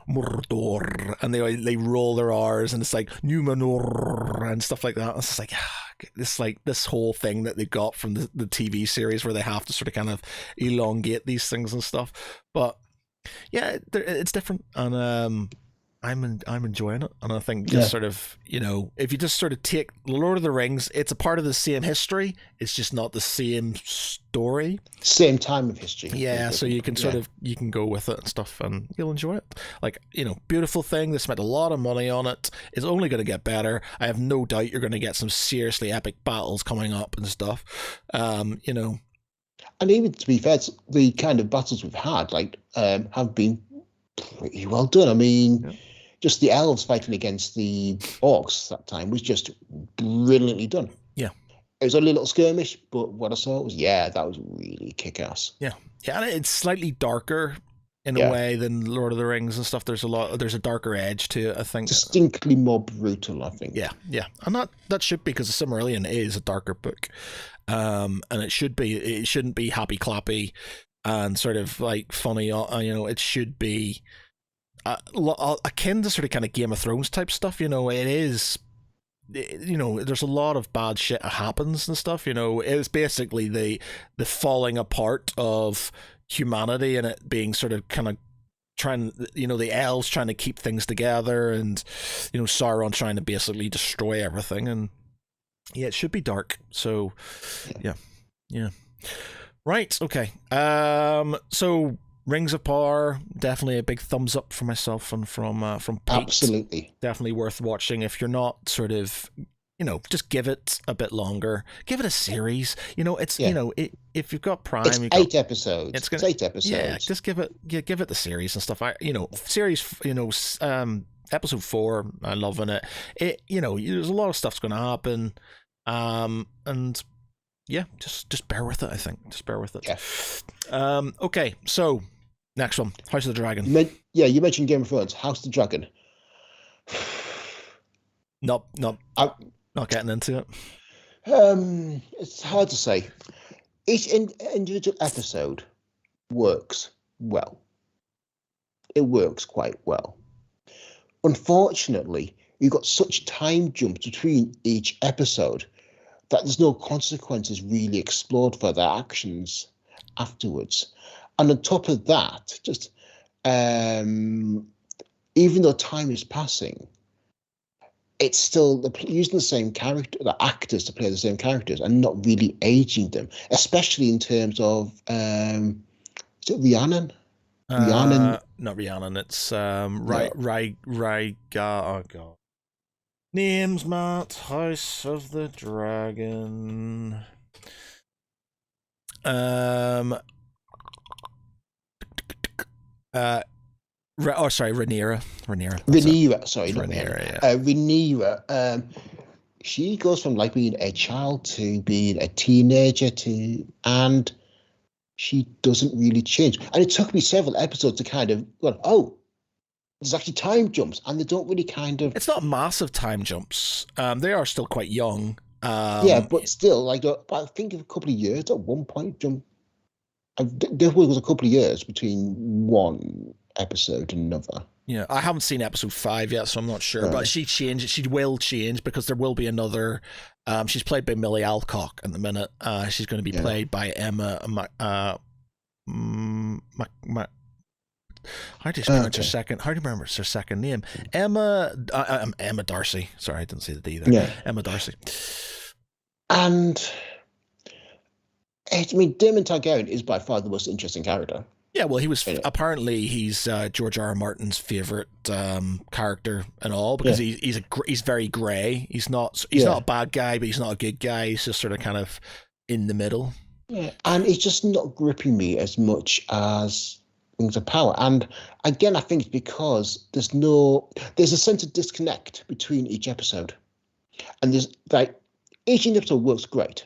Mordor, and they roll their R's, and it's like Numenor and stuff like that. It's just like this whole thing that they got from the TV series, where they have to sort of kind of elongate these things and stuff. But yeah, it's different, and I'm enjoying it, and I think just sort of, if you just sort of take Lord of the Rings, it's a part of the same history. It's just not the same story, same time of history. Yeah, so you can you can go with it and stuff, and you'll enjoy it. Like, beautiful thing. They spent a lot of money on it. It's only going to get better. I have no doubt you're going to get some seriously epic battles coming up and stuff. And even to be fair, the kind of battles we've had have been pretty well done. I mean, just the elves fighting against the orcs that time was just brilliantly done. Yeah. It was only a little skirmish, but what I saw was, that was really kick-ass. Yeah. Yeah, and it's slightly darker in a way than Lord of the Rings and stuff. There's a darker edge to it, I think. Distinctly more brutal, I think. Yeah, yeah. And that should be, because the Silmarillion is a darker book. And it shouldn't be happy clappy and sort of like funny. It should be akin to sort of kind of Game of Thrones type stuff. It is, there's a lot of bad shit that happens and stuff. It's basically the falling apart of humanity, and it being sort of kind of trying, the elves trying to keep things together, and Sauron trying to basically destroy everything. And it should be dark. So yeah. Right, okay. So Rings of Power, definitely a big thumbs up for myself and from Pete. Absolutely. Definitely worth watching. If you're not sort of, just give it a bit longer. Give it a series. It's if you've got Prime, it's 8 episodes. It's 8 episodes. Yeah, just give it the series and stuff. Episode 4, I'm loving it. There's a lot of stuff's going to happen, and yeah, just bear with it. I think just bear with it. Yeah. Okay, so next one, House of the Dragon. You mentioned Game of Thrones. House of the Dragon. Not getting into it. It's hard to say. Each individual episode works well. It works quite well. Unfortunately, you've got such time jumps between each episode that there's no consequences really explored for their actions afterwards. And on top of that, just even though time is passing, it's still using the same character, the actors to play the same characters, and not really aging them, especially in terms of is it Rhiannon? Not Rhiannon. It's oh god. Names, Matt. House of the Dragon. Rhaenyra. Rhaenyra. She goes from being a child to being a teenager and she doesn't really change. And it took me several episodes to kind of there's actually time jumps, and they don't really kind of. It's not massive time jumps. They are still quite young. But still, I think of a couple of years at one point. There was a couple of years between one episode and another. Yeah, I haven't seen episode 5 yet, so I'm not sure. Right. But she will change, because there will be another. She's played by Millie Alcock at the minute. She's going to be played by Emma. How do you pronounce her second? How do you remember her second name? Emma Darcy. Sorry, I didn't say the D there. Yeah. Emma Darcy. And Daemon Targaryen is by far the most interesting character. Yeah, well, he's George R. R. Martin's favorite character and all, because he's very grey. He's not a bad guy, but he's not a good guy. He's just sort of kind of in the middle. Yeah, and it's just not gripping me as much as Rings of Power. And again, I think it's because there's a sense of disconnect between each episode, and there's each episode works great,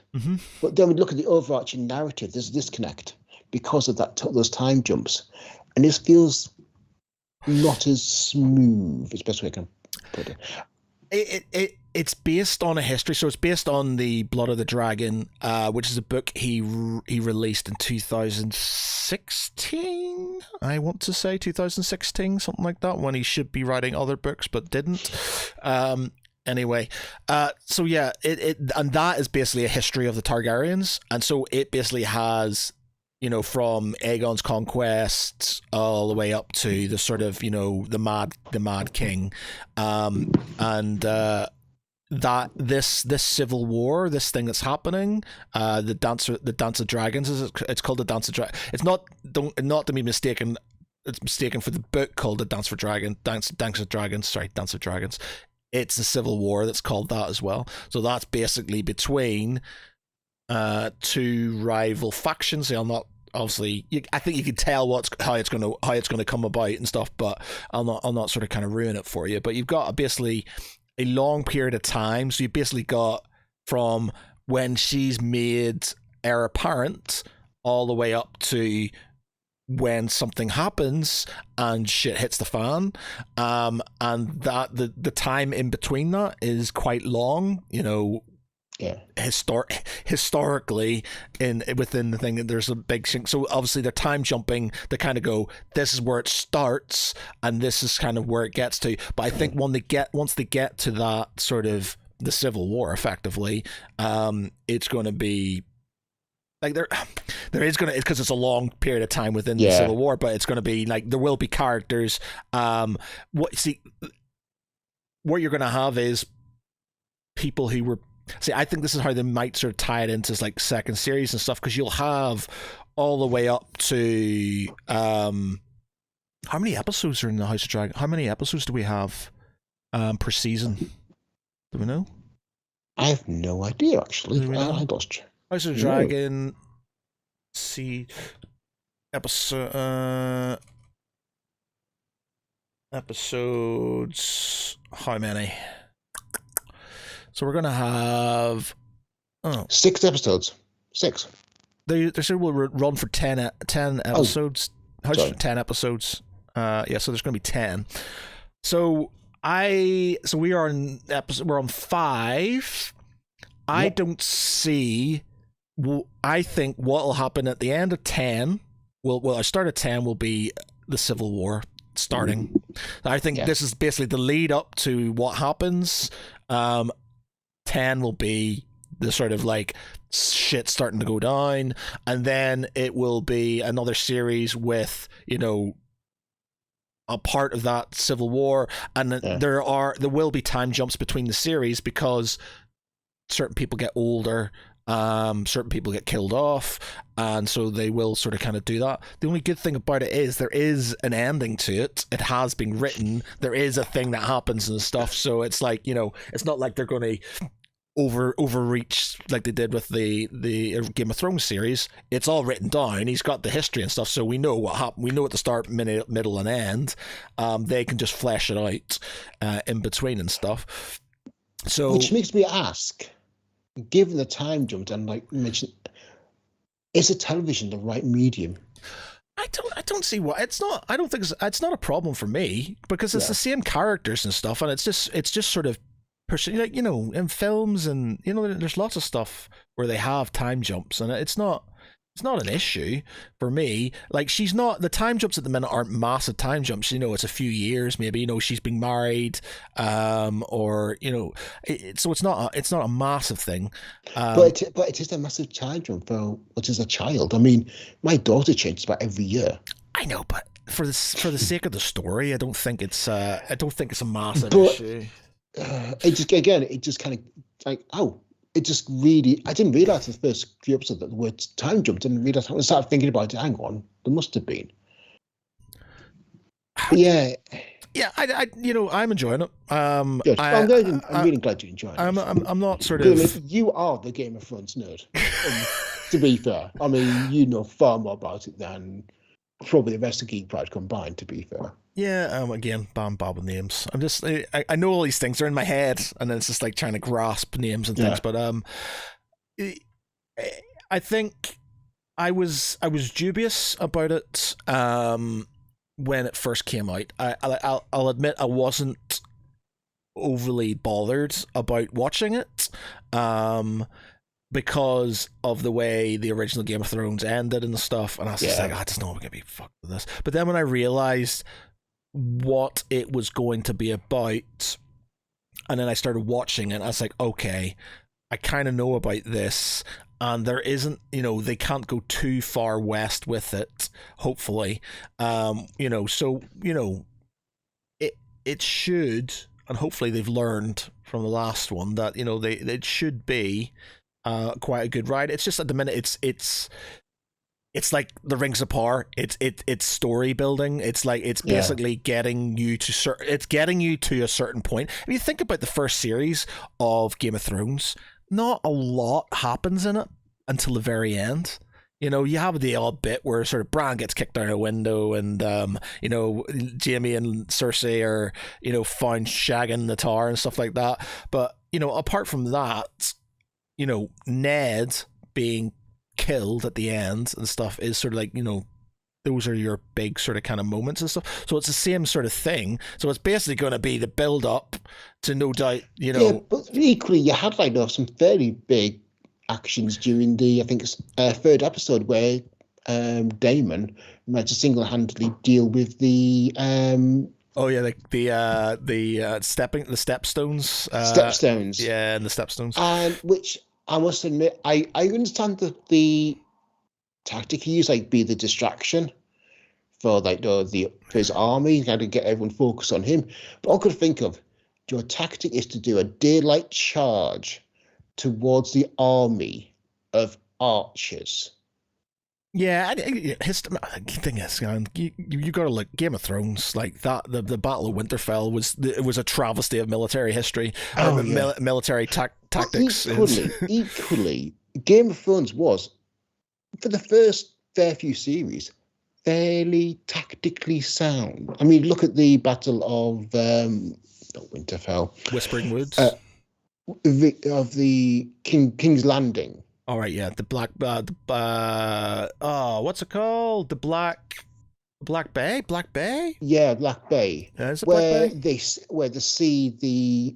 but then we look at the overarching narrative. There's a disconnect because of those time jumps, and this feels not as smooth. It's the best way I can put it. It's based on a history, so it's based on the Blood of the Dragon, which is a book he released in 2016. I want to say 2016, something like that, when he should be writing other books but didn't. Anyway, so yeah, and that is basically a history of the Targaryens, and so it basically has from Aegon's conquest all the way up to the sort of the Mad King, and that this civil war, this thing that's happening, the Dance of Dragons, it's called the Dance of Dragons. It's not to be mistaken. It's mistaken for the book called the Dance of Dragons. Sorry, Dance of Dragons. It's the civil war that's called that as well. So that's basically between two rival factions. I'll not obviously. I think you can tell how it's going to come about and stuff, but I'll not sort of kind of ruin it for you. But you've got basically a long period of time. So you basically got from when she's made heir apparent all the way up to when something happens and shit hits the fan, and that the time in between that is quite long. Historically within the thing, there's a big thing. So obviously they're time jumping. They kind of go, this is where it starts and this is kind of where it gets to. But I think once they get to that sort of the Civil War, effectively, it's going to be like there is going to, because it's a long period of time within the Civil War, but it's going to be like there will be characters. What you're going to have is people who were. See, I think this is how they might sort of tie it into like second series and stuff, because you'll have all the way up to how many episodes are in the House of Dragon? How many episodes do we have per season? Do we know? I have no idea, actually. I lost you. House of Dragon. See, episodes. How many? So we're gonna have 6 episodes. 6. They said we'll run for 10 episodes. House for 10 episodes. So there's gonna be 10. So we are in episode. We're on 5. I don't see. I think what will happen at the end of 10, I start at 10 will be the Civil War starting. I think this is basically the lead up to what happens. 10 will be the sort of like shit starting to go down, and then it will be another series with a part of that Civil War, and there will be time jumps between the series because certain people get older, certain people get killed off, and so they will sort of kind of do that. The only good thing about it is there is an ending to it. It has been written. There is a thing that happens and stuff. So it's like, it's not like they're going to overreach like they did with the Game of Thrones series. It's all written down. He's got the history and stuff, so we know what happened. We know at the start, middle, and end. They can just flesh it out in between and stuff. So, which makes me ask, given the time jump and like you mentioned, is a television the right medium? I don't see why it's not. I don't think it's not a problem for me, because it's the same characters and stuff, and it's just sort of like in films, and there's lots of stuff where they have time jumps, and it's not an issue for me. Like, she's not, the time jumps at the minute aren't massive time jumps. It's a few years, maybe. She's been married, or so it's not a massive thing. But it is a massive time jump for what is a child. I mean, my daughter changes about every year. I know, but for the sake of the story, I don't think it's a massive issue. It just kind of like, it just really, I didn't realize the first few episodes that the word time jumped. I didn't realize. I started thinking about it. Hang on, there must have been. But yeah, I'm enjoying it. Good. I'm really glad you're enjoying it. I'm not sort of. You are the Game of Thrones nerd. To be fair, I mean, you know far more about it than probably the rest of Geek Pride combined. To be fair. Yeah, again, bam, bob with names. I'm just, I know all these things. They're in my head, and then it's just like trying to grasp names and things. But I think I was dubious about it when it first came out. I'll admit I wasn't overly bothered about watching it because of the way the original Game of Thrones ended and stuff. And I was just like, I just know I'm gonna be fucked with this. But then when I realized what it was going to be about, and then I started watching it, I was like, okay, I kind of know about this, and there isn't, they can't go too far west with it, hopefully. So, it should, and hopefully they've learned from the last one that, it should be quite a good ride. It's just at the minute, it's like the Rings of Power. It's story building. It's like it's basically getting you to a certain point. If you think about the first series of Game of Thrones, not a lot happens in it until the very end. You have the odd bit where sort of Bran gets kicked out a window, and Jaime and Cersei are found shagging the tower and stuff like that. But apart from that, Ned being killed at the end and stuff is sort of like, those are your big sort of kind of moments and stuff. So it's the same sort of thing. So it's basically going to be the build up to, no doubt, Yeah, but equally, you had like some fairly big actions during the, I think it's third episode, where Daemon managed to single-handedly deal with the the stepstones. Stepstones. Yeah, and the stepstones. And which I must admit, I understand that the tactic he used, like, be the distraction for like for his army, kind of get everyone focused on him. But I could think of, your tactic is to do a daylight charge towards the army of archers. Yeah, his thing is, you got to look. Game of Thrones, like that. The Battle of Winterfell was a travesty of military history, military tactics. Equally, Game of Thrones was, for the first fair few series, fairly tactically sound. I mean, look at the Battle of not Winterfell, Whispering Woods, of the King's Landing. All right, yeah, the Black, what's it called? The Black Bay? Yeah, Black Bay. Is it where Black Bay? Where they see the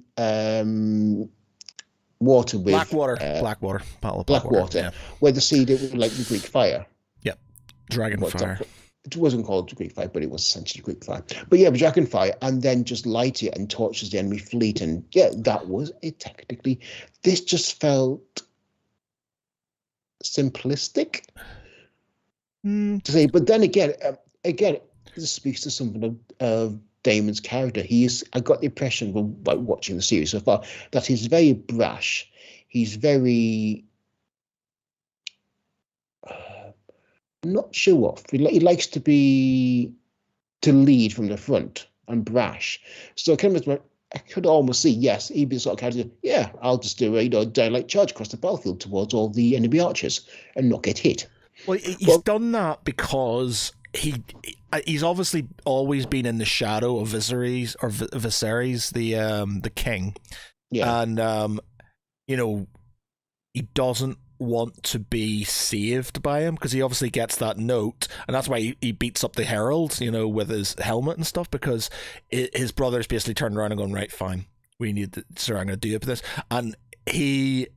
water with Blackwater, Blackwater, yeah. Where they see it with like the Greek fire. Yep, dragon fire. It wasn't called Greek fire, but it was essentially Greek fire. But yeah, dragon fire, and then just light it and torches the enemy fleet, and yeah, that was it. Technically, this just felt simplistic to say, but then again, this speaks to something of Damon's character. I got the impression by watching the series so far that he's very brash. He's very not show off. He likes to lead from the front and brash. So I could almost see, yes, he'd be the sort of character, yeah, I'll just do a daylight charge across the battlefield towards all the enemy archers and not get hit. Well, he's done that because he's obviously always been in the shadow of Viserys, the king. Yeah. And he doesn't want to be saved by him, because he obviously gets that note, and that's why he beats up the herald, with his helmet and stuff, because his brothers basically turned around and going, right, fine, we need to, so I'm going to do it for this, and he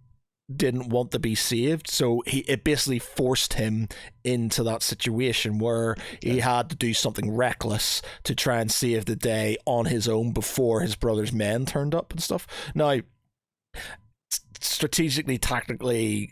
didn't want to be saved, so it basically forced him into that situation where he had to do something reckless to try and save the day on his own before his brother's men turned up and stuff. Now, strategically, tactically,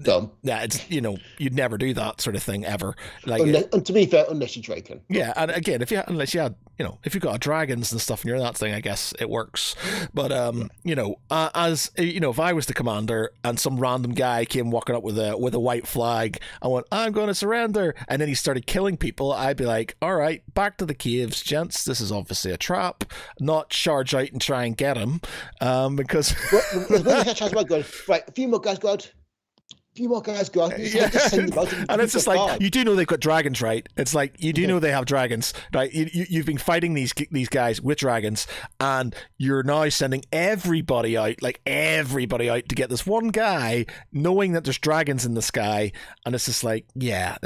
dumb. Yeah, it's you'd never do that sort of thing ever. Like, and to be fair, unless you're Draken. Yeah, and again, if you've got dragons and stuff and you're that thing, I guess it works. But as if I was the commander and some random guy came walking up with a white flag, I went, I'm going to surrender, and then he started killing people, I'd be like, all right, back to the caves, gents. This is obviously a trap. Not charge out and try and get him, because right, a few more guys go out. Yeah. And it's just like, you do know they've got dragons, right? It's like, you do know they have dragons, right? You've been fighting these guys with dragons, and you're now sending everybody out to get this one guy, knowing that there's dragons in the sky, and it's just like, yeah,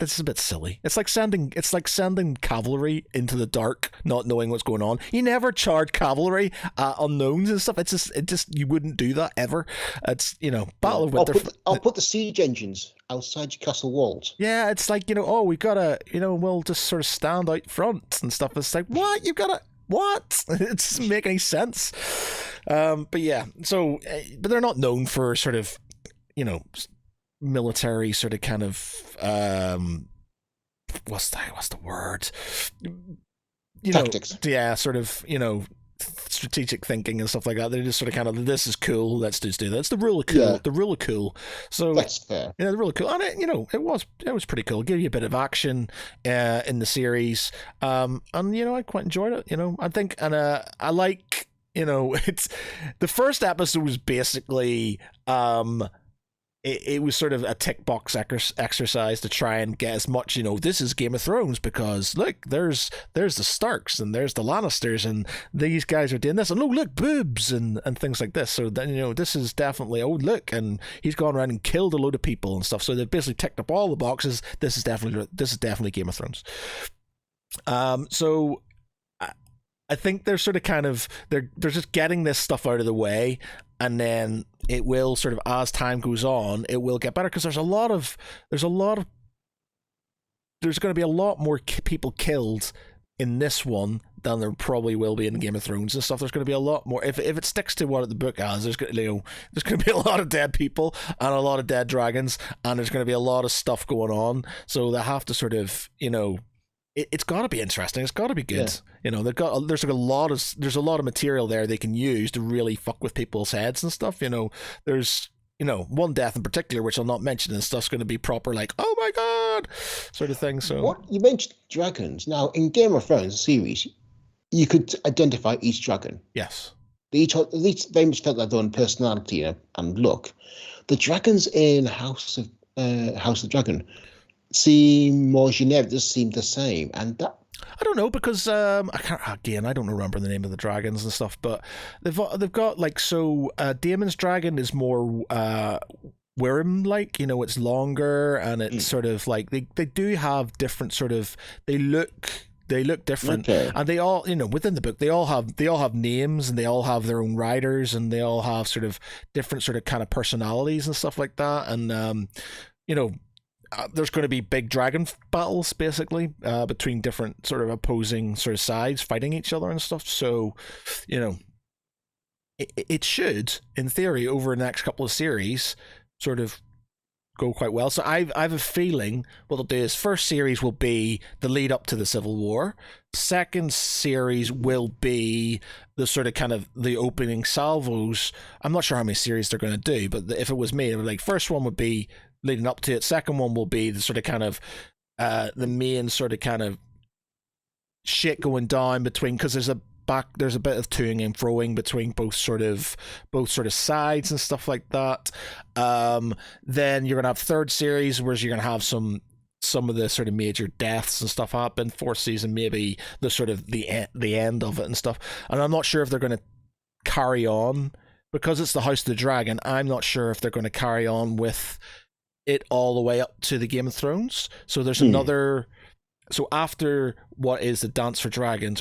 this is a bit silly. It's like sending cavalry into the dark, not knowing what's going on. You never charge cavalry unknowns and stuff. It just you wouldn't do that ever. It's Battle of Winterfell. I'll put the siege engines outside your castle walls. Yeah, it's like we gotta we'll just sort of stand out front and stuff. It's like, what? You've gotta what? It doesn't make any sense. But yeah, so but they're not known for sort of military sort of kind of what's the word? Tactics. Yeah, sort of, strategic thinking and stuff like that. They're just sort of kind of, this is cool, let's just do that. It's the rule of cool. Yeah. The rule of cool. So That's fair. the rule of cool, and it was pretty cool. Give you a bit of action in the series, and I quite enjoyed it. I think, and I like, it's the first episode was basically it was sort of a tick box exercise to try and get as much, this is Game of Thrones because look, there's the Starks and there's the Lannisters and these guys are doing this and look boobs and things like this. So then this is definitely, oh look, and he's gone around and killed a load of people and stuff. So they've basically ticked up all the boxes. This is definitely Game of Thrones. So I think they're sort of kind of they're just getting this stuff out of the way, and then it will sort of, as time goes on, it will get better because there's going to be a lot more people killed in this one than there probably will be in Game of Thrones and stuff. There's going to be a lot more if it sticks to what the book has. There's going to be a lot of dead people and a lot of dead dragons, and there's going to be a lot of stuff going on. So they have to sort of it's got to be interesting. It's got to be good. Yeah. There's a lot of material there they can use to really fuck with people's heads and stuff. There's one death in particular, which I'll not mention, and stuff's going to be proper like, oh my god, sort of thing. So what you mentioned dragons. Now in Game of Thrones series, you could identify each dragon. Yes. They each very much felt like their own personality and look. The dragons in House of Dragon seem more generic, just seem the same, and that I don't know because I don't remember the name of the dragons and stuff, but they've got like, so Daemon's dragon is more worm like, it's longer and it's sort of like they do have different sort of, they look different. Okay. And they all, within the book, they all have names and they all have their own riders and they all have sort of different sort of kind of personalities and stuff like that. And there's going to be big dragon battles basically between different sort of opposing sort of sides fighting each other and stuff. So, it should, in theory, over the next couple of series, sort of go quite well. So I have a feeling what they'll do is first series will be the lead up to the Civil War. Second series will be the sort of kind of the opening salvos. I'm not sure how many series they're going to do, but if it was me, it would like first one would be leading up to it. Second one will be the sort of kind of the main sort of kind of shit going down between, because there's a bit of toing and froing between both sort of sides and stuff like that. Then you're gonna have third series where you're gonna have some of the sort of major deaths and stuff happen. Fourth season maybe the sort of the end of it and stuff. And I'm not sure if they're gonna carry on because it's the House of the Dragon. I'm not sure if they're going to carry on with it all the way up to the Game of Thrones. So there's another. So after what is the Dance of Dragons,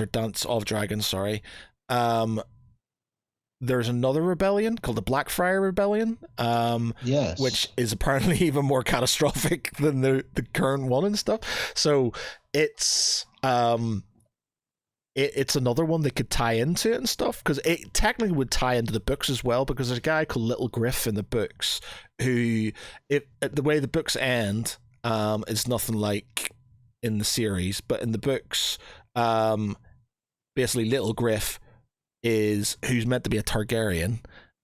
sorry, there's another rebellion called the Blackfriar Rebellion, yes, which is apparently even more catastrophic than the current one and stuff. So it's another one that could tie into it and stuff, because it technically would tie into the books as well, because there's a guy called Little Griff in the books who, the way the books end, is nothing like in the series, but in the books, basically Little Griff who's meant to be a Targaryen,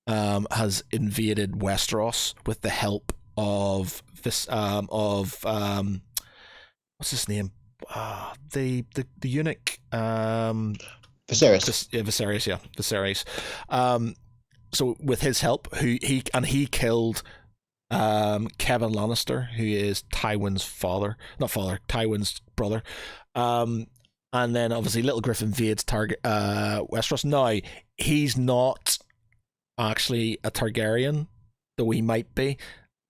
has invaded Westeros with the help of this what's his name, the eunuch, Viserys. Viserys. So with his help, he killed Kevin Lannister, who is Tywin's Tywin's brother. And then obviously Little Griff invades Westeros. Now, he's not actually a Targaryen, though he might be.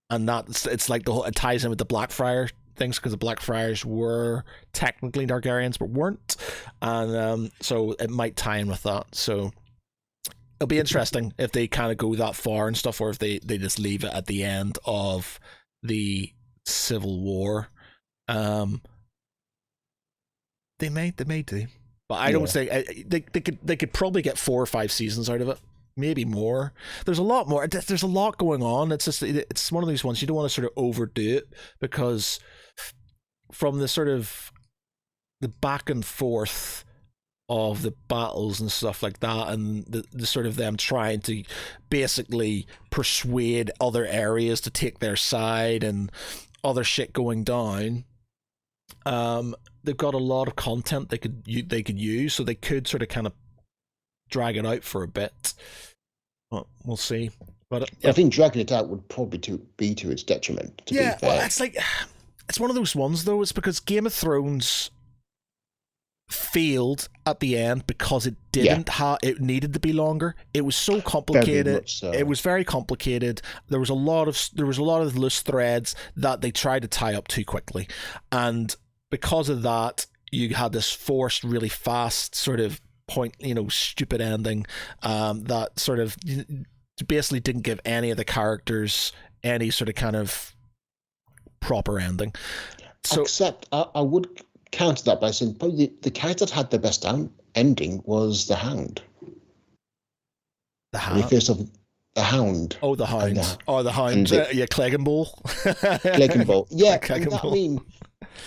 And it's like it ties in with the Blackfriar things, because the Blackfriars were technically Targaryens but weren't. And so it might tie in with that. So it'll be interesting if they kind of go that far and stuff, or if they just leave it at the end of the Civil War. They may do, but I don't think they could probably get 4 or 5 seasons out of it. maybe more. There's a lot more. There's a lot going on. It's just it's one of these ones you don't want to sort of overdo it, because from the sort of the back and forth of the battles and stuff like that, and the sort of them trying to basically persuade other areas to take their side and other shit going down, they've got a lot of content they could use, so they could sort of kind of drag it out for a bit. Well, we'll see. But I think dragging it out would probably be to its detriment. To be fair. Well, it's one of those ones though. It's because Game of Thrones failed at the end because it didn't it needed to be longer. It was so complicated. So. It was very complicated. There was a lot of loose threads that they tried to tie up too quickly, and because of that, you had this forced, really fast sort of stupid ending that sort of basically didn't give any of the characters any sort of kind of proper ending. So, except I would counter that by saying probably the character that had the best ending was the Hound. The Hound? The Hound. Oh, the Hound. The Hound. Yeah, Clegane. Yeah, I mean,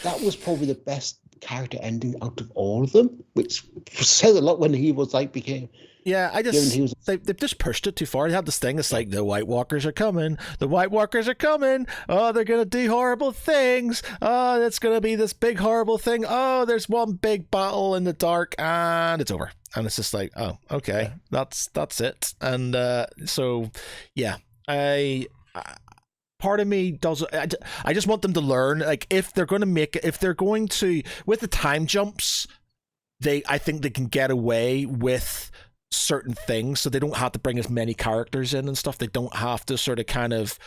that was probably the best character ending out of all of them, which said a lot when he was became. Yeah, they've just pushed it too far. They had this thing. It's like the White Walkers are coming. The White Walkers are coming. Oh, they're gonna do horrible things. Oh, it's gonna be this big horrible thing. Oh, there's one big battle in the dark and it's over. And it's just like, oh, okay, that's it. And so, yeah, part of me does. I just want them to learn. Like, if they're going to with the time jumps, I think they can get away with certain things, so they don't have to bring as many characters in and stuff. They don't have to sort of kind of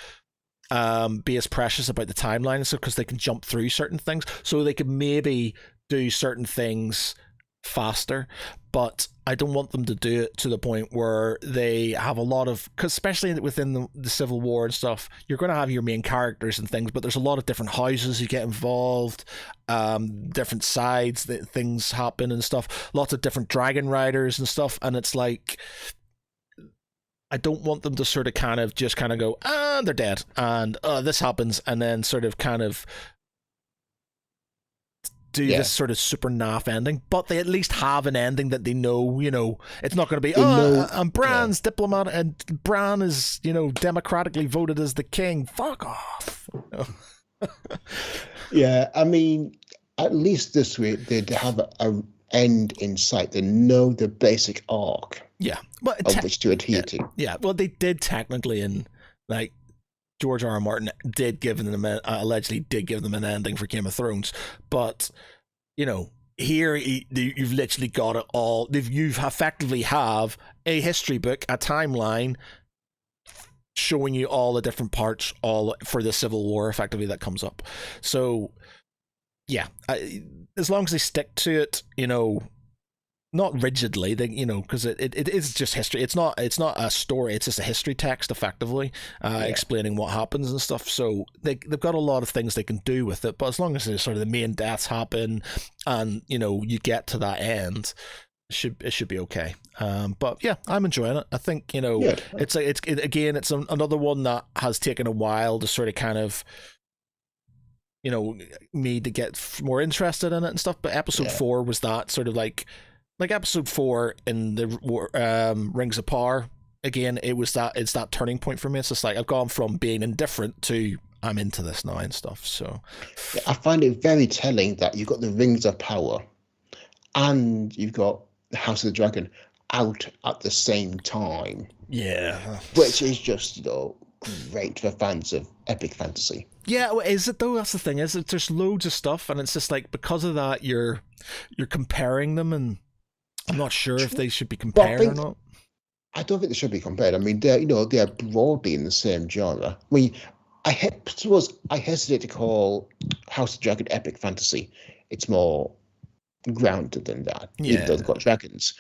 be as precious about the timeline and stuff, because they can jump through certain things, so they can maybe do certain things faster. But I don't want them to do it to the point where they have a lot of, because especially within the Civil War and stuff, you're going to have your main characters and things, but there's a lot of different houses you get involved, different sides that things happen and stuff, lots of different dragon riders and stuff, and it's like, I don't want them to sort of kind of go, they're dead, and this happens, and then sort of kind of do this sort of super naff ending, but they at least have an ending that they know, it's not going to be, and Bran's diplomat, and Bran is, democratically voted as the king. Fuck off. Yeah, I mean, at least this way they'd have a end in sight. They know the basic arc. Yeah, but of which to adhere to. Yeah, well, they did technically, in George R. R. Martin allegedly did give them an ending for Game of Thrones, but here you've literally got it all. You effectively have a history book, a timeline, showing you all the different parts, all for the Civil War, effectively, that comes up. So, yeah, as long as they stick to it, not rigidly, because it is just history. It's not a story. It's just a history text, effectively, explaining what happens and stuff. So they've got a lot of things they can do with it. But as long as sort of the main deaths happen, and you get to that end, it should be okay. But yeah, I'm enjoying it. I think it's another one that has taken a while to sort of kind of me to get more interested in it and stuff. But episode 4 was that sort of like episode 4 in the Rings of Power. Again, it's that turning point for me. It's just like I've gone from being indifferent to I'm into this now and stuff. So I find it very telling that you've got the Rings of Power and you've got the House of the Dragon out at the same time. Yeah, which is just great for fans of epic fantasy. Yeah, well, is it though? That's the thing. Is it? There's loads of stuff, and it's just like because of that, you're comparing them, and I'm not sure if they should be compared or not. I don't think they should be compared. I mean, they're broadly in the same genre. I mean, I hesitate to call House of Dragon epic fantasy. It's more grounded than that. Yeah, even though they've got dragons.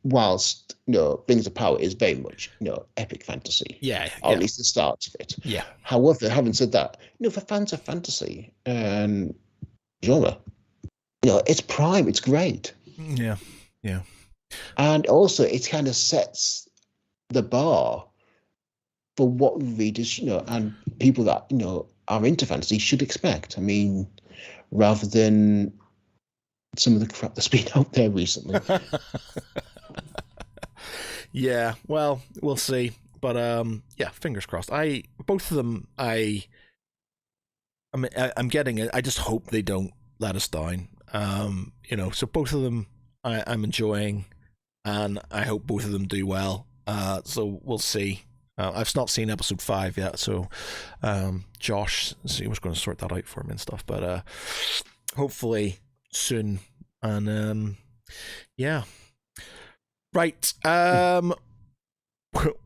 Whilst Rings of Power is very much epic fantasy. Yeah, or at least the start of it. Yeah. However, having said that, for fans of fantasy and genre, it's prime. It's great. Yeah. Yeah. And also, it kind of sets the bar for what readers, and people that are into fantasy should expect. I mean, rather than some of the crap that's been out there recently. Yeah, well, we'll see. But yeah, fingers crossed. Both of them, I'm getting it. I just hope they don't let us down. So both of them, I'm enjoying, and I hope both of them do well. So we'll see. I've not seen episode 5 yet, so Josh, he was going to sort that out for me and stuff. But hopefully soon. And yeah, right.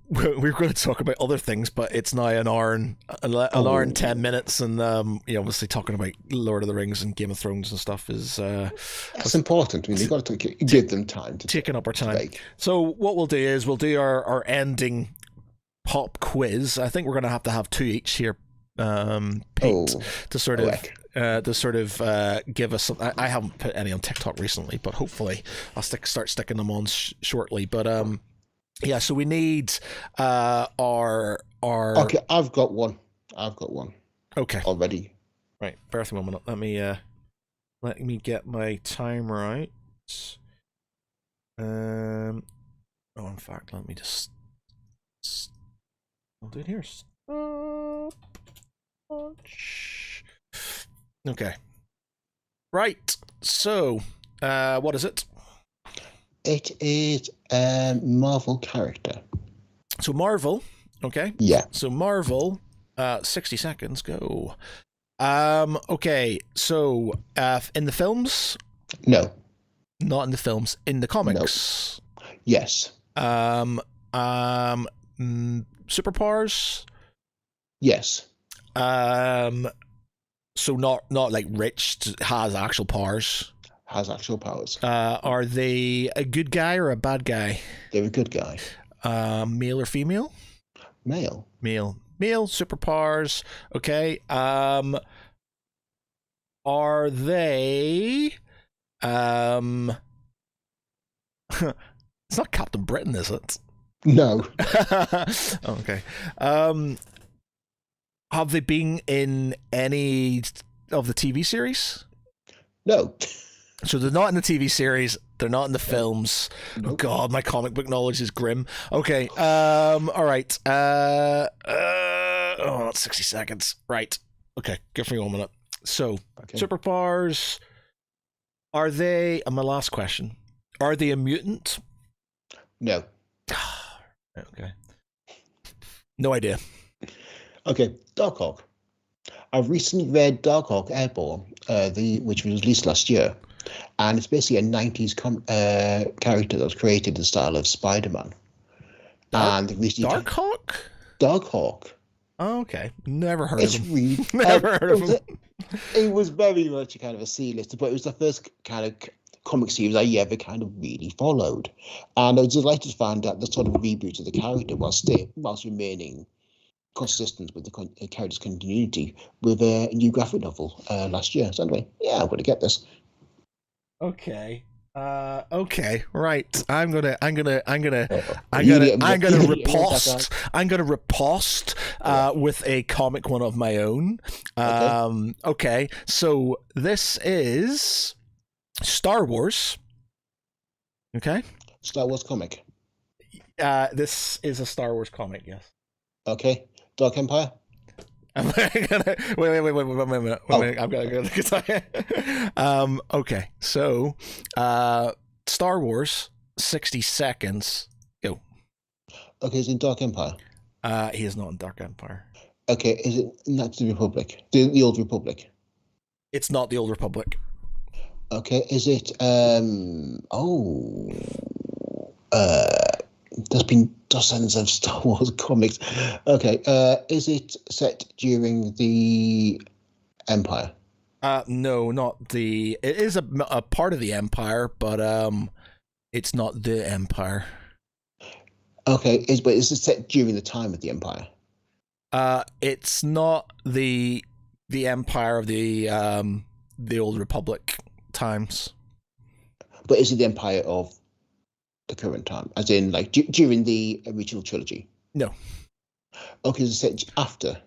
We're going to talk about other things, but it's now an hour and 10 minutes, and obviously talking about Lord of the Rings and Game of Thrones and stuff is that's important. I mean, you've got to give them time to taking up our time. So what we'll do is we'll do our ending pop quiz. I think we're going to have 2 each here, Pete, to sort of give us. I haven't put any on TikTok recently, but hopefully I'll start sticking them on shortly. But yeah, so we need our. Okay, I've got one. Okay. Already. Right, bear with me a minute. Let me get my time right. In fact, let me just. I'll do it here. Stop. Okay. Right. So, what is it? It is a Marvel character. So Marvel, okay. Yeah. So Marvel, 60 seconds, go. Okay, so in the films? No. Not in the films. In the comics? No. Yes. Superpowers? Yes. So not like rich, has actual powers. Has actual powers. Are they a good guy or a bad guy? They're a good guy. Male or female? Male. Male, superpowers. Okay. Are they it's not Captain Britain, is it? No. Okay. Have they been in any of the TV series? No. So they're not in the TV series. They're not in the films. Nope. Oh God, my comic book knowledge is grim. Okay. All right. That's 60 seconds. Right. Okay. Give me 1 minute. So, superpowers. Are they? And my last question. Are they a mutant? No. Okay. No idea. Okay. Darkhawk. I've recently read Darkhawk Airborne, which was released last year. And it's basically a 90s character that was created in the style of Spider-Man. Darkhawk? Darkhawk. Oh, okay. Never heard of him. Really, Never heard of him. It was very much a kind of a C-lister, but it was the first kind of comic series I ever kind of really followed. And I was delighted to find out the sort of reboot of the character whilst remaining consistent with the character's continuity with a new graphic novel last year. So anyway, yeah, I'm going to get this. Okay. Okay. Right. I'm gonna riposte with a comic one of my own. Okay. So this is Star Wars. Okay. Star Wars comic. This is a Star Wars comic. Yes. Okay. Dark Empire. Wait a minute. I'm gonna go look at that. Okay, so Star Wars, 60 seconds. Go. Okay, is it Dark Empire? He is not in Dark Empire. Okay, is it not the Republic? The Old Republic? It's not the Old Republic. Okay, is it there's been dozens of Star Wars comics. Okay, is it set during the Empire? No, not the. It is a part of the Empire, but it's not the Empire. Okay, is it set during the time of the Empire? It's not the Empire of the Old Republic times. But is it the Empire of the current time, as in like during the original trilogy? No. Okay, so it's after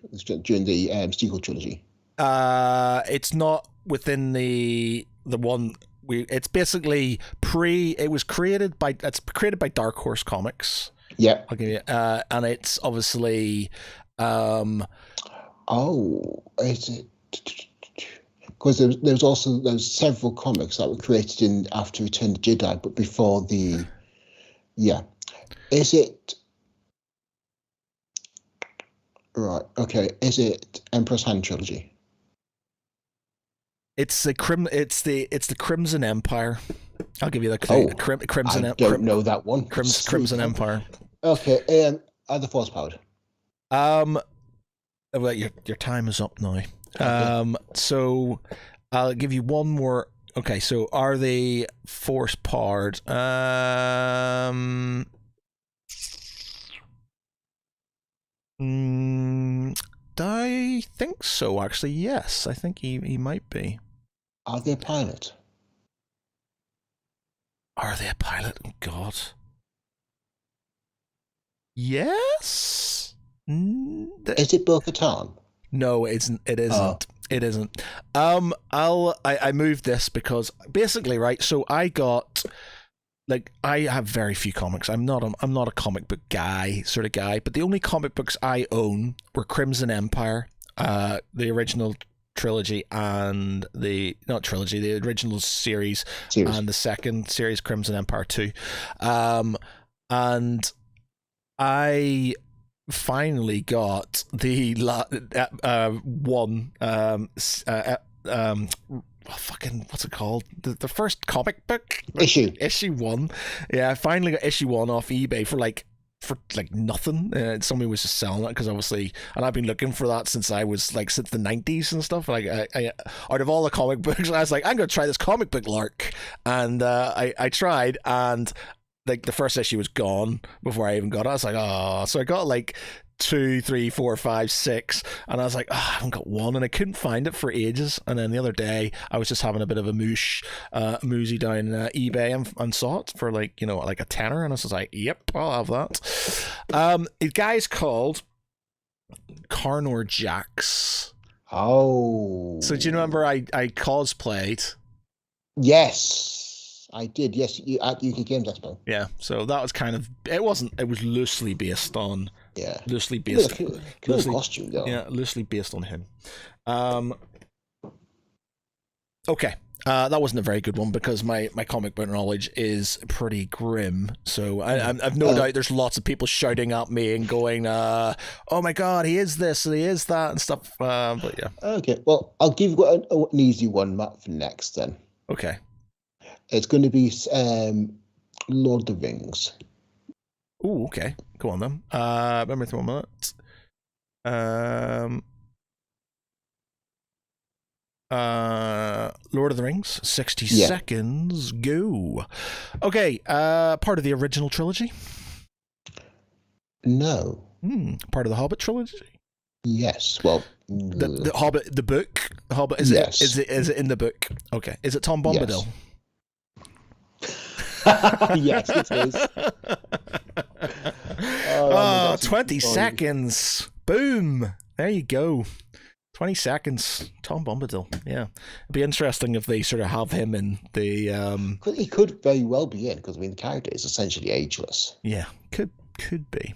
during the sequel trilogy. It's not within the one it's basically it was created by Dark Horse Comics. Yeah. I'll give you and it's obviously is it? Because there's several comics that were created in after Return of the Jedi, but before the is it right? Okay, is it Emperor's Hand trilogy? It's the Crimson Empire. I'll give you the clue. Crimson. I don't know that one. Crimson Empire. Okay. Are the Force powered? Well, your time is up now. Okay. So I'll give you one more. Okay, so are they Force powered? I think so. Actually, yes. I think he might be. Are they a pilot? Are they a pilot? Oh, God. Yes. Is it Bo-Katan? No, it isn't. It isn't. It isn't. I moved this because basically, right. So I have very few comics. I'm not a comic book guy, but the only comic books I own were Crimson Empire, the original trilogy, and the original series. And the second series, Crimson Empire 2. And I finally got the what's it called? The first comic book issue 1. Yeah, I finally got issue 1 off eBay for nothing. Somebody was just selling it because obviously, and I've been looking for that since I was since the 90s and stuff. Like I out of all the comic books, I was like, I'm gonna try this comic book lark, and I tried, and the first issue was gone before I even got it. I was like, oh, so I got 2, 3, 4, 5, 6, and I was like, I haven't got one, and I couldn't find it for ages. And then the other day, I was just having a bit of a moosey down eBay and saw it for a tenner, and I was like, yep, I'll have that. The guy's called Carnor Jax. Oh, so do you remember I cosplayed? Yes, I did. Yes, you at UK Games Expo. Yeah, so that was it was loosely based on. Yeah, loosely based. Cool costume, though. Yeah, loosely based on him. Okay, that wasn't a very good one because my comic book knowledge is pretty grim. So I've no doubt there's lots of people shouting at me and going, "Oh my God, he is this and he is that" and stuff. But yeah. Okay, well, I'll give you an easy one, Matt, for next then. Okay. It's going to be Lord of the Rings. Oh, okay. Go on then. Remember 1 minute. Lord of the Rings, 60 seconds, go. Okay, part of the original trilogy? No. Part of the Hobbit trilogy? Yes. Well, the Hobbit, the book. The Hobbit is it in the book? Okay. Is it Tom Bombadil? Yes. Yes, it is. 20 seconds. Boom. There you go. 20 seconds. Tom Bombadil. Yeah. It'd be interesting if they sort of have him in the... He could very well be in, because, the character is essentially ageless. Yeah. Could be.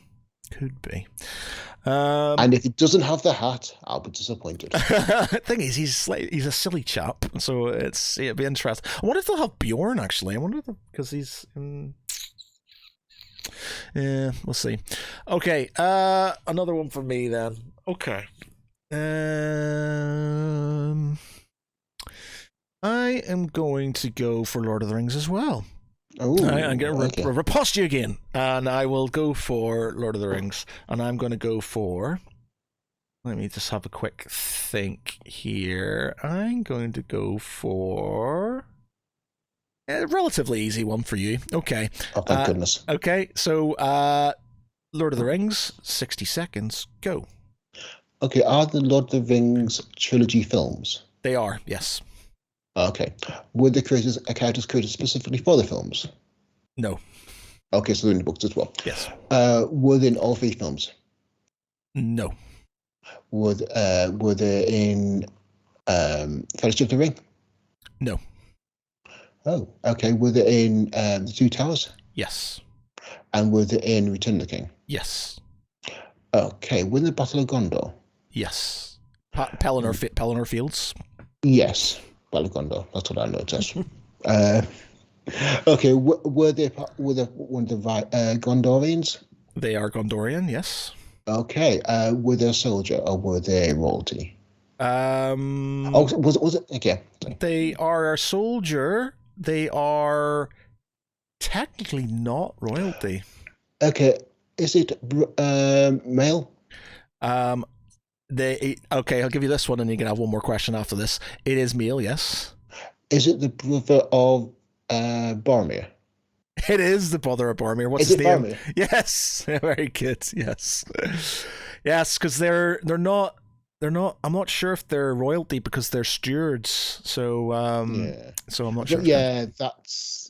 And if he doesn't have the hat, I'll be disappointed. The thing is, he's a silly chap, so it'd be interesting. I wonder if they'll have Bjorn, actually. I wonder because he's... Yeah, we'll see. Okay, another one for me then. Okay. I am going to go for Lord of the Rings as well. I'm going to riposte you again, and I will go for Lord of the Rings, and I'm going to go for... Let me just have a quick think here. I'm going to go for... A relatively easy one for you. Okay. Oh, thank goodness. Okay, so Lord of the Rings, 60 seconds, go. Okay, are the Lord of the Rings trilogy films? They are, yes. Okay. Were the characters created specifically for the films? No. Okay, so they're in the books as well. Yes. Were they in all three films? No. Were they in Fellowship of the Ring? No. Oh, okay. Were they in The Two Towers? Yes. And were they in Return of the King? Yes. Okay. Were they in Battle of Gondor? Yes. Pelennor Fields? Yes. Battle of Gondor. That's what I noticed. Okay. Were they one of the Gondorians? They are Gondorian, yes. Okay. Were they a soldier or were they royalty? Oh, was it? Okay. They are a soldier. They are technically not royalty. Okay. Is it male? Okay, I'll give you this one, and you can have one more question after this. It is male, yes. Is it the brother of Boromir? It is the brother of Boromir. What's his name? Boromir? Yes, very good. Yes, yes, because they're not. I'm not sure if they're royalty because they're stewards. So yeah. So I'm not sure. Yeah, that's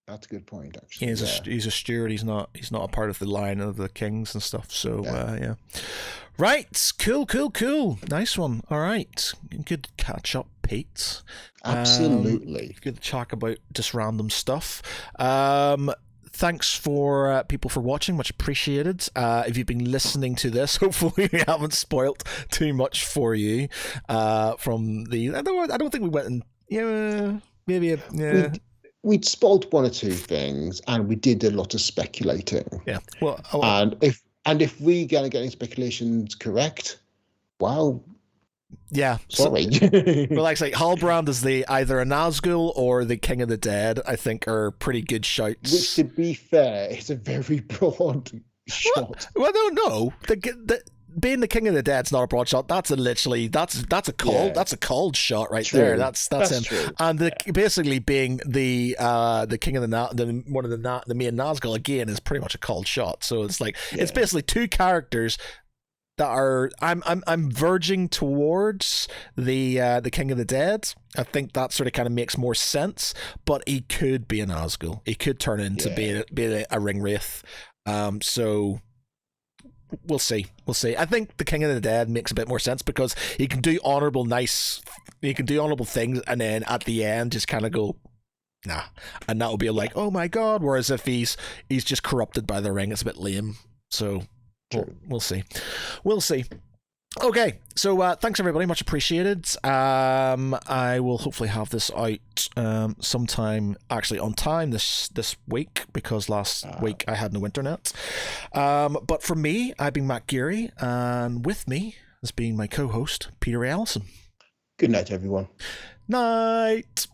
a good point. Actually, he's a steward. He's not a part of the line of the kings and stuff. So yeah. Right, cool. Nice one. All right, good catch up, Pete. Absolutely. Good to talk about just random stuff. Thanks for people for watching, much appreciated. If you've been listening to this, hopefully we haven't spoilt too much for you from the. I don't think we went and maybe We'd spoiled one or two things, and we did a lot of speculating. Yeah. Well, and if we get any speculations correct, wow. Yeah. Sorry. Well, like Halbrand is either a Nazgul or the King of the Dead, I think, are pretty good shouts. Which, to be fair, is a very broad shot. Well, no. Being the King of the Dead's not a broad shot. That's a call. Yeah. That's a called shot right there. That's him. True. And basically being the King of the one of the main Nazgul again is pretty much a called shot. So it's like it's basically two characters that are I'm verging towards the King of the Dead. I think that sort of kind of makes more sense. But he could be a Nazgul. He could turn into be a ring wraith. So. We'll see. I think the King of the Dead makes a bit more sense because he can do honorable things, and then at the end just kind of go, nah, and that will be like, oh my god. Whereas if he's just corrupted by the ring, it's a bit lame. So we'll see. Okay, so thanks everybody, much appreciated. I will hopefully have this out sometime, actually on time this week, because last week I had no internet. But for me, I've been Matt Geary, and with me has been my co-host Peter Allison. Good night, everyone. Night.